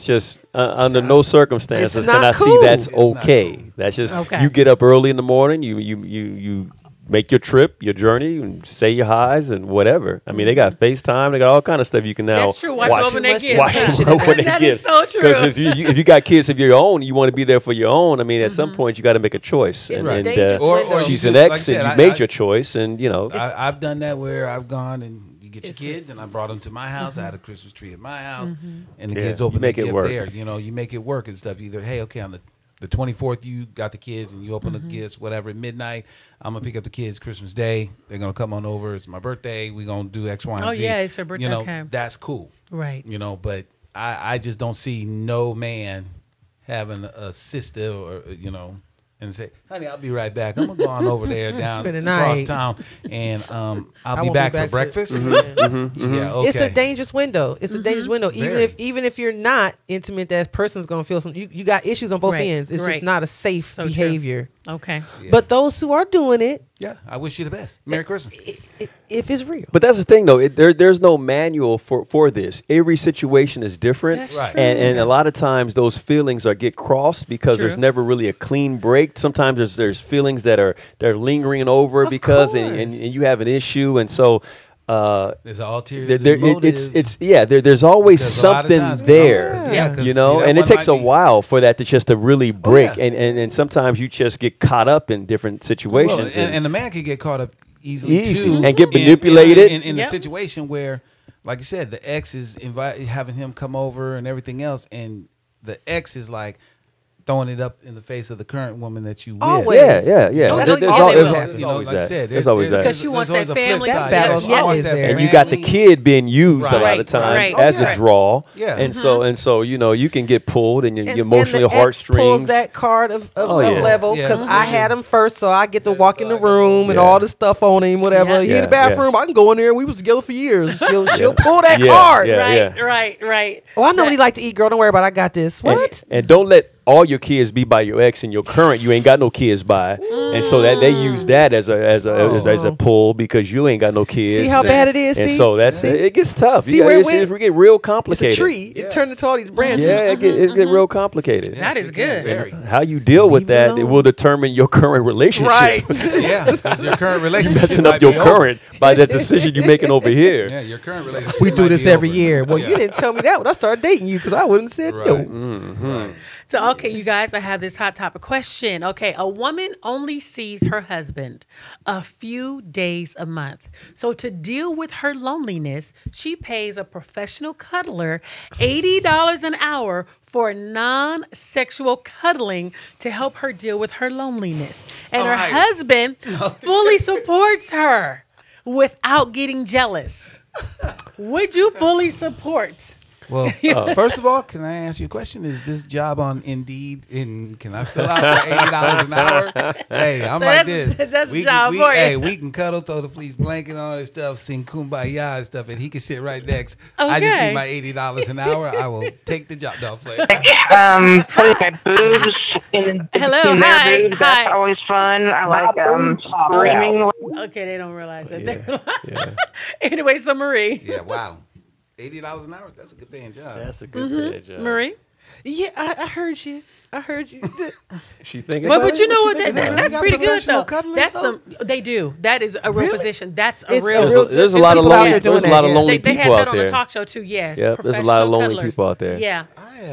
[SPEAKER 2] just under no circumstances
[SPEAKER 4] It's
[SPEAKER 2] can
[SPEAKER 4] not
[SPEAKER 2] I see
[SPEAKER 4] cool.
[SPEAKER 2] that's
[SPEAKER 3] It's not
[SPEAKER 2] okay. That's just
[SPEAKER 1] Okay.
[SPEAKER 2] you get up early in the morning. You make your trip, your journey, and say your highs and whatever. I mean, they got FaceTime. They got all kind of stuff you can now
[SPEAKER 1] That's true. Watch them open their
[SPEAKER 4] Watch
[SPEAKER 1] gifts.
[SPEAKER 2] watch
[SPEAKER 4] That
[SPEAKER 2] them
[SPEAKER 4] shit
[SPEAKER 2] open their
[SPEAKER 1] That is
[SPEAKER 2] gifts.
[SPEAKER 1] so true.
[SPEAKER 2] Because if you got kids of your own, you want to be there for your own. I mean, at some point you got to make a choice.
[SPEAKER 4] It's
[SPEAKER 2] And,
[SPEAKER 4] a
[SPEAKER 2] and,
[SPEAKER 4] dangerous
[SPEAKER 3] Or-
[SPEAKER 4] window.
[SPEAKER 3] or
[SPEAKER 2] she's
[SPEAKER 3] you
[SPEAKER 2] an
[SPEAKER 3] do-
[SPEAKER 2] ex,
[SPEAKER 3] like I said,
[SPEAKER 2] and you
[SPEAKER 3] I-
[SPEAKER 2] made
[SPEAKER 3] I-
[SPEAKER 2] your choice, and you know.
[SPEAKER 3] I've done that where I've gone and you get your
[SPEAKER 4] It's a-
[SPEAKER 3] kids, and I brought them to my house. I had a Christmas tree at my house, and the
[SPEAKER 2] Yeah,
[SPEAKER 3] kids
[SPEAKER 2] you
[SPEAKER 3] open
[SPEAKER 2] make
[SPEAKER 3] the
[SPEAKER 2] it
[SPEAKER 3] gift
[SPEAKER 2] work.
[SPEAKER 3] there. You know, you make it work and stuff. Either hey, okay, on the the 24th you got the kids and you open the gifts, whatever, at midnight. I'm gonna pick up the kids Christmas Day. They're gonna come on over. It's my birthday. We're gonna do X, Y, and
[SPEAKER 1] Oh
[SPEAKER 3] Z.
[SPEAKER 1] yeah, it's your birthday.
[SPEAKER 3] You know,
[SPEAKER 1] Okay.
[SPEAKER 3] that's cool.
[SPEAKER 1] Right.
[SPEAKER 3] You know, but I just don't see no man having a sister or and say, honey, I'll be right back. I'm gonna go on over there down
[SPEAKER 4] Spend the
[SPEAKER 3] across
[SPEAKER 4] night.
[SPEAKER 3] town, and I'll
[SPEAKER 4] I
[SPEAKER 3] be
[SPEAKER 4] won't
[SPEAKER 3] back for breakfast. Yeah, okay.
[SPEAKER 4] It's a dangerous window. It's a dangerous window.
[SPEAKER 3] Very.
[SPEAKER 4] Even if you're not intimate, that person's gonna feel something. You got issues on both
[SPEAKER 1] Right,
[SPEAKER 4] ends. It's
[SPEAKER 1] right.
[SPEAKER 4] just not a safe
[SPEAKER 1] So true.
[SPEAKER 4] behavior.
[SPEAKER 1] Okay.
[SPEAKER 3] Yeah.
[SPEAKER 4] But those who are doing it,
[SPEAKER 3] Yeah, I wish you the best. Merry Christmas.
[SPEAKER 4] if it's real,
[SPEAKER 2] But that's the thing, though. There's no manual for this. Every situation is different,
[SPEAKER 4] That's
[SPEAKER 3] Right.
[SPEAKER 2] and a lot of times those feelings get crossed because there's
[SPEAKER 1] True.
[SPEAKER 2] never really a clean break. Sometimes there's feelings that are they're lingering over
[SPEAKER 4] Of
[SPEAKER 2] because
[SPEAKER 4] course.
[SPEAKER 2] and you have an issue, and so.
[SPEAKER 3] There's an ulterior
[SPEAKER 2] There,
[SPEAKER 3] motive.
[SPEAKER 2] there's always
[SPEAKER 3] Because a lot of
[SPEAKER 2] something
[SPEAKER 3] times-
[SPEAKER 2] there,
[SPEAKER 3] Yeah, 'cause
[SPEAKER 2] you know,
[SPEAKER 3] see, that
[SPEAKER 2] and it
[SPEAKER 3] one
[SPEAKER 2] takes
[SPEAKER 3] might
[SPEAKER 2] a
[SPEAKER 3] be-
[SPEAKER 2] while for that to just to really break,
[SPEAKER 3] yeah.
[SPEAKER 2] and sometimes you just get caught up in different
[SPEAKER 3] Well,
[SPEAKER 2] situations.
[SPEAKER 3] and the man can get caught up easily
[SPEAKER 2] Easy.
[SPEAKER 3] too,
[SPEAKER 2] And get manipulated.
[SPEAKER 3] in
[SPEAKER 1] Yep.
[SPEAKER 3] a situation where, like you said, the ex is having him come over and everything else, and the ex is like throwing it up in the face of the current woman that you with.
[SPEAKER 4] Always.
[SPEAKER 2] yeah.
[SPEAKER 1] Oh,
[SPEAKER 2] There-
[SPEAKER 1] yeah,
[SPEAKER 2] there's
[SPEAKER 1] they
[SPEAKER 2] al-
[SPEAKER 1] will.
[SPEAKER 2] there's
[SPEAKER 3] You know,
[SPEAKER 2] always
[SPEAKER 3] like I
[SPEAKER 2] that.
[SPEAKER 3] said,
[SPEAKER 2] There's always that.
[SPEAKER 1] Because you want
[SPEAKER 3] there's
[SPEAKER 1] that
[SPEAKER 3] always a flip
[SPEAKER 1] family-
[SPEAKER 3] side.
[SPEAKER 4] That battle's
[SPEAKER 3] Yes, you want
[SPEAKER 4] always
[SPEAKER 3] that
[SPEAKER 4] there.
[SPEAKER 2] And you got the
[SPEAKER 3] family.
[SPEAKER 2] kid being used a lot
[SPEAKER 1] Right,
[SPEAKER 2] of times
[SPEAKER 1] right.
[SPEAKER 2] as
[SPEAKER 3] Oh, yeah.
[SPEAKER 2] a draw,
[SPEAKER 3] Yeah.
[SPEAKER 2] and so you can get pulled and your
[SPEAKER 4] And
[SPEAKER 2] emotional
[SPEAKER 4] the ex
[SPEAKER 2] heartstrings.
[SPEAKER 4] pulls that card of
[SPEAKER 2] Oh, yeah.
[SPEAKER 4] level
[SPEAKER 3] Yeah.
[SPEAKER 4] because I had him first, so I get to
[SPEAKER 3] Yeah,
[SPEAKER 4] walk
[SPEAKER 3] so
[SPEAKER 4] in the
[SPEAKER 3] I can-
[SPEAKER 4] room and
[SPEAKER 2] Yeah.
[SPEAKER 4] all the stuff on him, whatever.
[SPEAKER 1] Yeah.
[SPEAKER 4] He in
[SPEAKER 2] Yeah,
[SPEAKER 4] the bathroom, I can go in there. We was together for years. She'll pull that
[SPEAKER 2] Yeah,
[SPEAKER 4] card.
[SPEAKER 2] yeah.
[SPEAKER 1] Right.
[SPEAKER 4] Oh, I know what he like to eat, girl. Don't worry about it. I got this. What?
[SPEAKER 2] And don't let all your kids be by your ex and your current you ain't got no kids by, and so that they use that as a pull because you ain't got no kids.
[SPEAKER 4] See how
[SPEAKER 2] and-
[SPEAKER 4] bad it is?
[SPEAKER 2] And
[SPEAKER 4] See?
[SPEAKER 2] so that's
[SPEAKER 4] See?
[SPEAKER 2] it gets tough.
[SPEAKER 4] See where it went?
[SPEAKER 2] It get real
[SPEAKER 4] It's
[SPEAKER 2] complicated.
[SPEAKER 4] a tree. It turned into all these branches.
[SPEAKER 2] Yeah, it get real complicated.
[SPEAKER 1] That is good.
[SPEAKER 3] Very.
[SPEAKER 2] How you deal with
[SPEAKER 4] Leave it
[SPEAKER 2] that, it
[SPEAKER 4] alone.
[SPEAKER 2] will determine your current relationship.
[SPEAKER 4] Right.
[SPEAKER 3] Yeah, because your current relationship
[SPEAKER 2] Messing
[SPEAKER 3] might
[SPEAKER 2] up your
[SPEAKER 3] be over.
[SPEAKER 2] current by that decision you're making over here.
[SPEAKER 3] Yeah, your current relationship.
[SPEAKER 4] We do
[SPEAKER 3] might
[SPEAKER 4] this
[SPEAKER 3] be
[SPEAKER 4] every
[SPEAKER 3] over.
[SPEAKER 4] year. Well,
[SPEAKER 3] Yeah.
[SPEAKER 4] you didn't tell me that when I started dating you because I wouldn't have said
[SPEAKER 3] Right.
[SPEAKER 4] no.
[SPEAKER 3] Right.
[SPEAKER 1] So, okay, you guys, I have this hot topic question. Okay, a woman only sees her husband a few days a month. So, to deal with her loneliness, she pays a professional cuddler $80 an hour for non-sexual cuddling to help her deal with her loneliness. And her
[SPEAKER 3] Alright.
[SPEAKER 1] husband fully supports her without getting jealous. Would you fully support?
[SPEAKER 3] Well, first of all, can I ask you a question? Is this job on Indeed? And can I fill out for $80 an hour? Hey, I'm
[SPEAKER 1] So
[SPEAKER 3] like
[SPEAKER 1] that's-
[SPEAKER 3] this.
[SPEAKER 1] that's a job for you.
[SPEAKER 3] Hey, we can cuddle, throw the fleece blanket on and stuff, sing kumbaya and stuff, and he can sit right next. I just
[SPEAKER 1] Okay.
[SPEAKER 3] need my $80 an hour. I will take the job. No, play.
[SPEAKER 6] Putting my boobs in
[SPEAKER 1] Hello,
[SPEAKER 6] between
[SPEAKER 1] hi,
[SPEAKER 6] their boobs.
[SPEAKER 1] hi.
[SPEAKER 6] That's always fun. I like screaming.
[SPEAKER 1] Okay, they don't realize that.
[SPEAKER 2] Yeah, yeah.
[SPEAKER 1] Anyway, so Marie.
[SPEAKER 3] Yeah, wow. $80 an hour? That's a good paying job.
[SPEAKER 2] That's a good page.
[SPEAKER 1] Marie?
[SPEAKER 4] Yeah, I heard you. I heard you.
[SPEAKER 2] She thinking.
[SPEAKER 1] But,
[SPEAKER 2] about
[SPEAKER 1] but you
[SPEAKER 2] it?
[SPEAKER 1] know what?
[SPEAKER 2] She thinking
[SPEAKER 1] That,
[SPEAKER 2] about it?
[SPEAKER 3] They
[SPEAKER 1] that's
[SPEAKER 3] got
[SPEAKER 1] pretty good
[SPEAKER 3] professional
[SPEAKER 1] though.
[SPEAKER 3] cuddlers,
[SPEAKER 1] That's
[SPEAKER 3] though?
[SPEAKER 1] some. They do. That is a real
[SPEAKER 3] Really?
[SPEAKER 1] position. That's a
[SPEAKER 4] It's
[SPEAKER 1] real.
[SPEAKER 4] a real-
[SPEAKER 2] There's a
[SPEAKER 4] There's
[SPEAKER 2] lot of
[SPEAKER 4] people out
[SPEAKER 2] lonely.
[SPEAKER 4] there doing
[SPEAKER 2] There's a lot of
[SPEAKER 4] that, yeah.
[SPEAKER 2] lonely
[SPEAKER 1] They had
[SPEAKER 2] people
[SPEAKER 1] that
[SPEAKER 2] out
[SPEAKER 1] on
[SPEAKER 2] there.
[SPEAKER 1] the talk show too. Yes.
[SPEAKER 2] Yep, there's a lot of
[SPEAKER 1] professional
[SPEAKER 2] lonely
[SPEAKER 1] cuddlers.
[SPEAKER 2] people out there.
[SPEAKER 1] Yeah.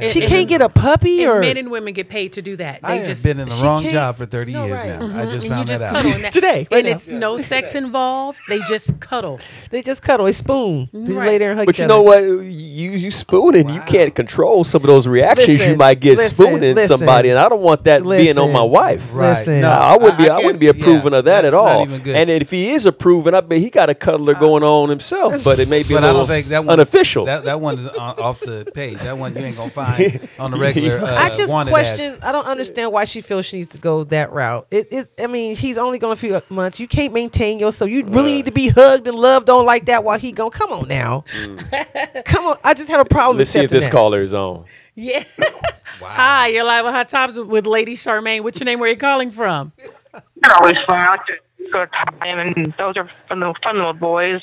[SPEAKER 4] She can't get a puppy
[SPEAKER 1] And
[SPEAKER 4] or
[SPEAKER 1] men and women get paid to do that.
[SPEAKER 3] I
[SPEAKER 1] They
[SPEAKER 3] have
[SPEAKER 1] just
[SPEAKER 3] been in the
[SPEAKER 4] she
[SPEAKER 3] wrong
[SPEAKER 4] can't-
[SPEAKER 3] job for 30
[SPEAKER 4] No,
[SPEAKER 3] years
[SPEAKER 4] right.
[SPEAKER 3] now. I just
[SPEAKER 1] and
[SPEAKER 3] found
[SPEAKER 1] you
[SPEAKER 3] that
[SPEAKER 1] just
[SPEAKER 3] out.
[SPEAKER 1] cuddle and that-
[SPEAKER 4] Today, right
[SPEAKER 1] and
[SPEAKER 4] now.
[SPEAKER 1] it's no sex involved. They just cuddle.
[SPEAKER 4] they just cuddle, they spoon, they just
[SPEAKER 1] Right.
[SPEAKER 4] lay there and hug
[SPEAKER 2] But
[SPEAKER 4] each
[SPEAKER 2] you
[SPEAKER 4] other.
[SPEAKER 2] know what? You spooning. You
[SPEAKER 3] Wow.
[SPEAKER 2] can't control some of those reactions you
[SPEAKER 4] Listen,
[SPEAKER 2] might get
[SPEAKER 4] listen,
[SPEAKER 2] spooning
[SPEAKER 4] listen.
[SPEAKER 2] somebody, and I don't want that being on my
[SPEAKER 4] Listen.
[SPEAKER 2] wife.
[SPEAKER 3] Right.
[SPEAKER 4] Listen.
[SPEAKER 2] No, I wouldn't be. I
[SPEAKER 3] can't-
[SPEAKER 2] wouldn't be approving
[SPEAKER 3] yeah,
[SPEAKER 2] of that at
[SPEAKER 3] that's not
[SPEAKER 2] all.
[SPEAKER 3] even good.
[SPEAKER 2] And if he is approving, I bet he got a cuddler going on himself. But it may be a
[SPEAKER 3] But I
[SPEAKER 2] little
[SPEAKER 3] don't think that one
[SPEAKER 2] unofficial.
[SPEAKER 3] That one is off the page. That one you ain't gonna find on the regular.
[SPEAKER 4] I just
[SPEAKER 3] wanted
[SPEAKER 4] question.
[SPEAKER 3] ads.
[SPEAKER 4] I don't understand why she feels she needs to go that route. I mean, he's only going a few months. You can't maintain yourself. You really need to be hugged and loved on like that while he gone. Come on now. Come on. I just have a problem.
[SPEAKER 2] Let's see if
[SPEAKER 4] accepting
[SPEAKER 2] this
[SPEAKER 4] that.
[SPEAKER 2] caller is on.
[SPEAKER 1] Yeah. Hi, you're live on Hot Topics with Lady Charmaine. What's your name? Where are you calling from?
[SPEAKER 6] They're always fun. I like to go to time, and those are fun little boys.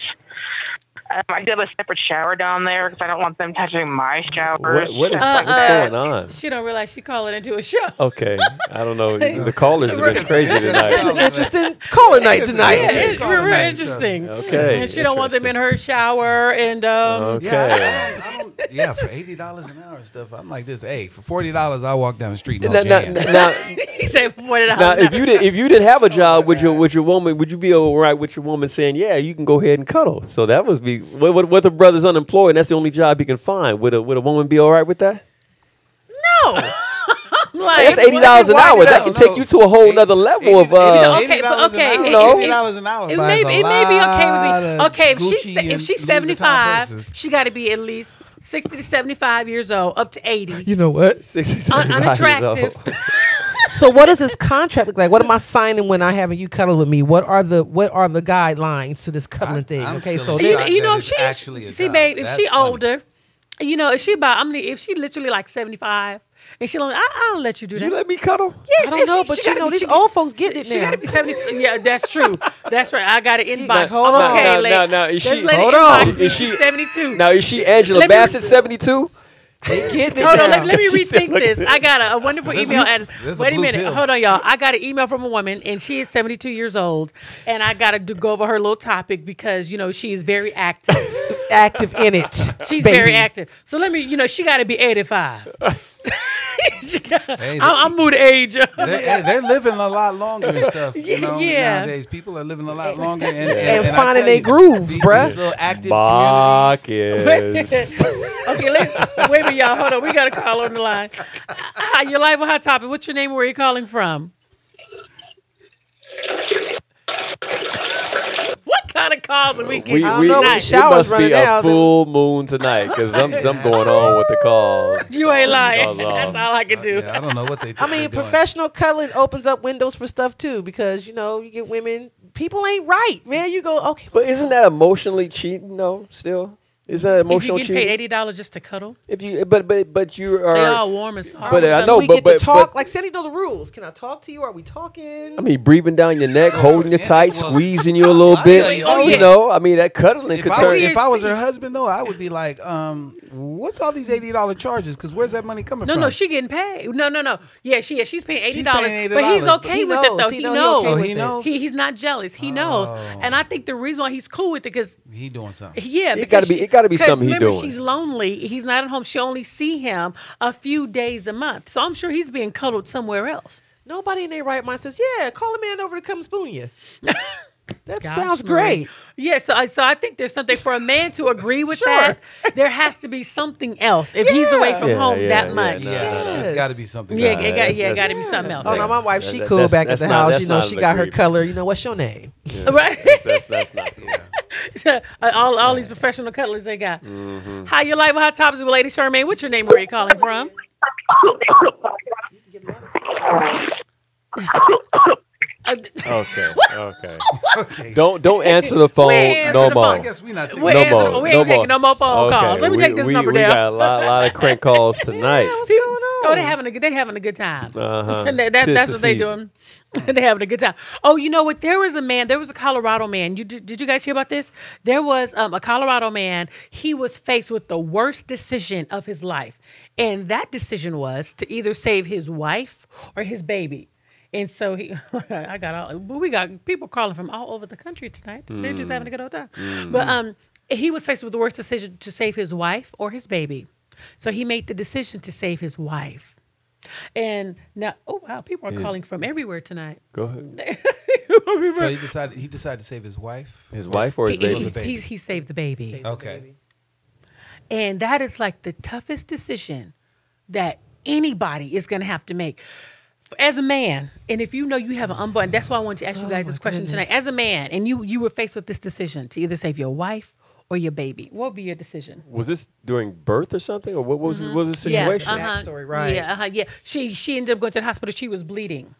[SPEAKER 6] I do have a separate shower down there because I don't want them touching my showers.
[SPEAKER 2] What's
[SPEAKER 6] Stuff like
[SPEAKER 2] going
[SPEAKER 6] that.
[SPEAKER 2] on?
[SPEAKER 1] She don't realize she calling into a show.
[SPEAKER 2] Okay, I don't know. The callers have been crazy
[SPEAKER 4] It's an
[SPEAKER 2] tonight.
[SPEAKER 4] interesting caller night
[SPEAKER 3] It's
[SPEAKER 4] tonight.
[SPEAKER 1] Yeah, it's
[SPEAKER 3] Caller
[SPEAKER 1] real
[SPEAKER 3] night,
[SPEAKER 1] interesting.
[SPEAKER 2] Okay,
[SPEAKER 1] And she don't want them in her shower and
[SPEAKER 2] Okay.
[SPEAKER 3] Yeah, I don't, yeah, for $80 an hour and stuff. I'm like this. Hey, for $40, I walk down the street. No
[SPEAKER 2] Now,
[SPEAKER 3] jam.
[SPEAKER 2] now,
[SPEAKER 1] he said $40.
[SPEAKER 2] now, if you didn't have a job with your woman, would you be all right with your woman saying, "Yeah, you can go ahead and cuddle"? So that must be what the brother's unemployed, and that's the only job he can find. Would a woman be all right with that?
[SPEAKER 4] No.
[SPEAKER 1] like,
[SPEAKER 2] That's $80 an hour. That can
[SPEAKER 3] No.
[SPEAKER 2] take you to a whole nother level of.
[SPEAKER 1] Okay, but
[SPEAKER 3] $80
[SPEAKER 1] okay,
[SPEAKER 3] an
[SPEAKER 1] it-
[SPEAKER 3] hour.
[SPEAKER 1] it-
[SPEAKER 3] $80 an hour.
[SPEAKER 1] It
[SPEAKER 3] buys
[SPEAKER 1] may,
[SPEAKER 3] a
[SPEAKER 1] it may be okay
[SPEAKER 3] lot
[SPEAKER 1] with me.
[SPEAKER 3] of
[SPEAKER 1] Okay, if
[SPEAKER 3] Gucci
[SPEAKER 1] she's
[SPEAKER 3] and
[SPEAKER 1] if she's
[SPEAKER 3] Louis Vuitton
[SPEAKER 1] 75,
[SPEAKER 3] purses.
[SPEAKER 1] she got to be at least 60 to 75 years old, up to 80.
[SPEAKER 4] You know what?
[SPEAKER 2] 65 years
[SPEAKER 1] Unattractive.
[SPEAKER 2] old.
[SPEAKER 4] So what does this contract look like? What am I signing when I having you cuddle with me? What are the guidelines to this cuddling thing?
[SPEAKER 3] I'm
[SPEAKER 4] Okay,
[SPEAKER 3] still
[SPEAKER 4] so
[SPEAKER 3] in
[SPEAKER 1] You,
[SPEAKER 3] shock
[SPEAKER 1] you know,
[SPEAKER 3] that
[SPEAKER 1] if
[SPEAKER 3] it's
[SPEAKER 1] she's
[SPEAKER 3] actually a
[SPEAKER 1] see,
[SPEAKER 3] job.
[SPEAKER 1] babe, if
[SPEAKER 3] That's
[SPEAKER 1] she
[SPEAKER 3] funny.
[SPEAKER 1] older, you know, if she about if she literally like 75, and she like, I'll let you do that.
[SPEAKER 2] You let me cuddle?
[SPEAKER 1] Yes,
[SPEAKER 4] I don't
[SPEAKER 1] if
[SPEAKER 4] know,
[SPEAKER 1] she
[SPEAKER 4] but you
[SPEAKER 1] gotta
[SPEAKER 4] know,
[SPEAKER 1] be-
[SPEAKER 4] these
[SPEAKER 1] she-
[SPEAKER 4] old folks getting it
[SPEAKER 1] She
[SPEAKER 4] now.
[SPEAKER 1] got to be 70. Yeah, that's true. That's right. I got an inbox.
[SPEAKER 4] like, hold on.
[SPEAKER 1] Okay,
[SPEAKER 2] Now,
[SPEAKER 1] lady.
[SPEAKER 2] now, is
[SPEAKER 1] This
[SPEAKER 2] she-
[SPEAKER 1] lady
[SPEAKER 4] hold
[SPEAKER 1] inboxed
[SPEAKER 4] on.
[SPEAKER 1] me,
[SPEAKER 2] Is she-
[SPEAKER 1] 72?
[SPEAKER 2] Now, is she Angela
[SPEAKER 1] Let me-
[SPEAKER 2] Bassett 72?
[SPEAKER 4] They getting it
[SPEAKER 1] Hold on,
[SPEAKER 4] now.
[SPEAKER 1] let me
[SPEAKER 2] She said,
[SPEAKER 1] rethink
[SPEAKER 2] look at
[SPEAKER 1] this.
[SPEAKER 2] this.
[SPEAKER 1] I got a wonderful
[SPEAKER 3] There's
[SPEAKER 1] email.
[SPEAKER 3] a-
[SPEAKER 1] And
[SPEAKER 3] there's a
[SPEAKER 1] wait a
[SPEAKER 3] blue
[SPEAKER 1] minute.
[SPEAKER 3] pill.
[SPEAKER 1] Hold on, y'all. I got an email from a woman, and she is 72 years old. And I got to go over her little topic because, you know, she is very active.
[SPEAKER 4] Active in it.
[SPEAKER 1] She's
[SPEAKER 4] baby.
[SPEAKER 1] very active. So let me, you know, she got to be 85.
[SPEAKER 3] Hey,
[SPEAKER 1] I'm moved to age.
[SPEAKER 3] They're living a lot longer and stuff. You know,
[SPEAKER 1] Yeah.
[SPEAKER 3] nowadays people are living a lot longer and
[SPEAKER 4] And
[SPEAKER 3] I
[SPEAKER 4] finding
[SPEAKER 3] tell
[SPEAKER 4] their
[SPEAKER 3] you,
[SPEAKER 4] grooves,
[SPEAKER 3] these
[SPEAKER 4] bruh.
[SPEAKER 3] little active communities.
[SPEAKER 2] Marcus.
[SPEAKER 1] Okay, wait a minute, y'all. Hold on. We got a call on the line. Hi, you're live on Hot Topic. What's your name? Where are you calling from? What kind of calls are we getting?
[SPEAKER 4] I don't know,
[SPEAKER 1] tonight?
[SPEAKER 4] we shower-
[SPEAKER 2] It must
[SPEAKER 4] running
[SPEAKER 2] be a
[SPEAKER 4] out.
[SPEAKER 2] full moon tonight because I'm going on with the calls.
[SPEAKER 1] You ain't lying.
[SPEAKER 2] Calls off.
[SPEAKER 1] That's all I can do.
[SPEAKER 3] Yeah, I don't know what they.
[SPEAKER 4] I mean, professional cuddling opens up windows for stuff too, because you know you get women. People ain't right, man. You go okay.
[SPEAKER 2] But isn't that emotionally cheating though? Still, isn't that
[SPEAKER 1] If you
[SPEAKER 2] emotional
[SPEAKER 1] get
[SPEAKER 2] cheating?
[SPEAKER 1] paid $80 just to cuddle,
[SPEAKER 2] If you, but you are.
[SPEAKER 1] they all warm as hard.
[SPEAKER 2] But I know,
[SPEAKER 4] we
[SPEAKER 2] but-
[SPEAKER 4] get
[SPEAKER 2] but-
[SPEAKER 4] to talk.
[SPEAKER 2] but-
[SPEAKER 4] Like, Sandy, know the rules. Can I talk to you? Are we talking?
[SPEAKER 2] I mean, breathing down your neck, holding you
[SPEAKER 3] yeah,
[SPEAKER 2] tight,
[SPEAKER 3] well,
[SPEAKER 2] squeezing you a little
[SPEAKER 3] I
[SPEAKER 2] bit.
[SPEAKER 3] tell you,
[SPEAKER 1] oh,
[SPEAKER 2] You
[SPEAKER 1] yeah.
[SPEAKER 2] know, I mean, that cuddling could turn.
[SPEAKER 3] If I was her husband though, I would be like, what's all these $80 charges? Because where's that money coming from?
[SPEAKER 1] No, she getting paid. No. Yeah, she's paying $80.
[SPEAKER 3] She's paying
[SPEAKER 1] But he's
[SPEAKER 3] $80.
[SPEAKER 1] okay
[SPEAKER 4] He
[SPEAKER 1] with it
[SPEAKER 4] knows.
[SPEAKER 1] though.
[SPEAKER 4] He
[SPEAKER 1] He
[SPEAKER 4] knows
[SPEAKER 1] knows.
[SPEAKER 4] he okay
[SPEAKER 3] with it. knows?
[SPEAKER 1] He's not jealous. He knows. And I think the reason why he's cool with it because
[SPEAKER 3] He doing something.
[SPEAKER 1] yeah,
[SPEAKER 2] It gotta be
[SPEAKER 1] because
[SPEAKER 2] something he
[SPEAKER 1] remember,
[SPEAKER 2] doing.
[SPEAKER 1] She's lonely. He's not at home. She only see him a few days a month. So I'm sure he's being cuddled somewhere else.
[SPEAKER 4] Nobody in their right mind says, "Yeah, call a man over to come spoon you." That
[SPEAKER 1] Gosh,
[SPEAKER 4] sounds
[SPEAKER 1] Marie.
[SPEAKER 4] great.
[SPEAKER 1] Yeah, so I think there's something for a man to agree with
[SPEAKER 4] Sure.
[SPEAKER 1] that. There has to be something else if he's away from
[SPEAKER 2] Yeah,
[SPEAKER 1] home
[SPEAKER 2] yeah,
[SPEAKER 1] that
[SPEAKER 2] yeah,
[SPEAKER 1] much.
[SPEAKER 2] no,
[SPEAKER 3] Yeah,
[SPEAKER 2] no, no.
[SPEAKER 3] there's got to be something.
[SPEAKER 1] Yeah,
[SPEAKER 3] going
[SPEAKER 1] it
[SPEAKER 3] on.
[SPEAKER 1] got
[SPEAKER 2] that's-
[SPEAKER 1] to be something else.
[SPEAKER 4] Oh no, my wife, she
[SPEAKER 2] That-
[SPEAKER 4] cool
[SPEAKER 2] that's-
[SPEAKER 4] back at
[SPEAKER 2] that's
[SPEAKER 4] the
[SPEAKER 2] not-
[SPEAKER 4] house.
[SPEAKER 2] that's
[SPEAKER 4] You know,
[SPEAKER 2] not
[SPEAKER 4] she
[SPEAKER 2] an
[SPEAKER 4] got her
[SPEAKER 2] agreement.
[SPEAKER 4] color. You know, what's your name?
[SPEAKER 1] Right?
[SPEAKER 2] That's not cool.
[SPEAKER 1] all these professional cuddlers they got. Hi, your live hot topics with Lady Charmaine. What's your name? Where are you calling from?
[SPEAKER 2] Okay.
[SPEAKER 3] Okay.
[SPEAKER 2] Don't answer the phone
[SPEAKER 1] Wait,
[SPEAKER 2] no
[SPEAKER 1] answer the
[SPEAKER 2] more.
[SPEAKER 1] phone.
[SPEAKER 3] I guess we not taking
[SPEAKER 1] We
[SPEAKER 2] No
[SPEAKER 1] ain't
[SPEAKER 2] more.
[SPEAKER 1] answering- we ain't taking no more phone
[SPEAKER 2] Okay,
[SPEAKER 1] calls. Let me take this number
[SPEAKER 2] we
[SPEAKER 1] down.
[SPEAKER 2] got a lot of crank calls tonight.
[SPEAKER 4] What's going on?
[SPEAKER 1] Oh, they're having a good time.
[SPEAKER 2] Uh-huh.
[SPEAKER 1] And
[SPEAKER 2] Tis
[SPEAKER 1] that's
[SPEAKER 2] the
[SPEAKER 1] what they
[SPEAKER 2] season.
[SPEAKER 1] doing. They're having a good time. Oh, you know what? There was a Colorado man. Did you guys hear about this? There was a Colorado man. He was faced with the worst decision of his life. And that decision was to either save his wife or his baby. And so we got people calling from all over the country tonight. They're just having a good old time. But he was faced with the worst decision to save his wife or his baby. So he made the decision to save his wife. And now, oh wow, people are calling from everywhere tonight.
[SPEAKER 2] Go ahead.
[SPEAKER 3] So he decided to save his wife.
[SPEAKER 2] His wife or his baby?
[SPEAKER 1] He saved the baby.
[SPEAKER 3] Okay.
[SPEAKER 1] And that is like the toughest decision that anybody is going to have to make. As a man, and if you know you have an unborn, that's why I wanted to ask you guys this question tonight. As a man, and you were faced with this decision to either save your wife or your baby, what would be your decision?
[SPEAKER 2] Was this during birth or something, or what was the situation?
[SPEAKER 4] Backstory, right.
[SPEAKER 1] Yeah. She ended up going to the hospital. She was bleeding.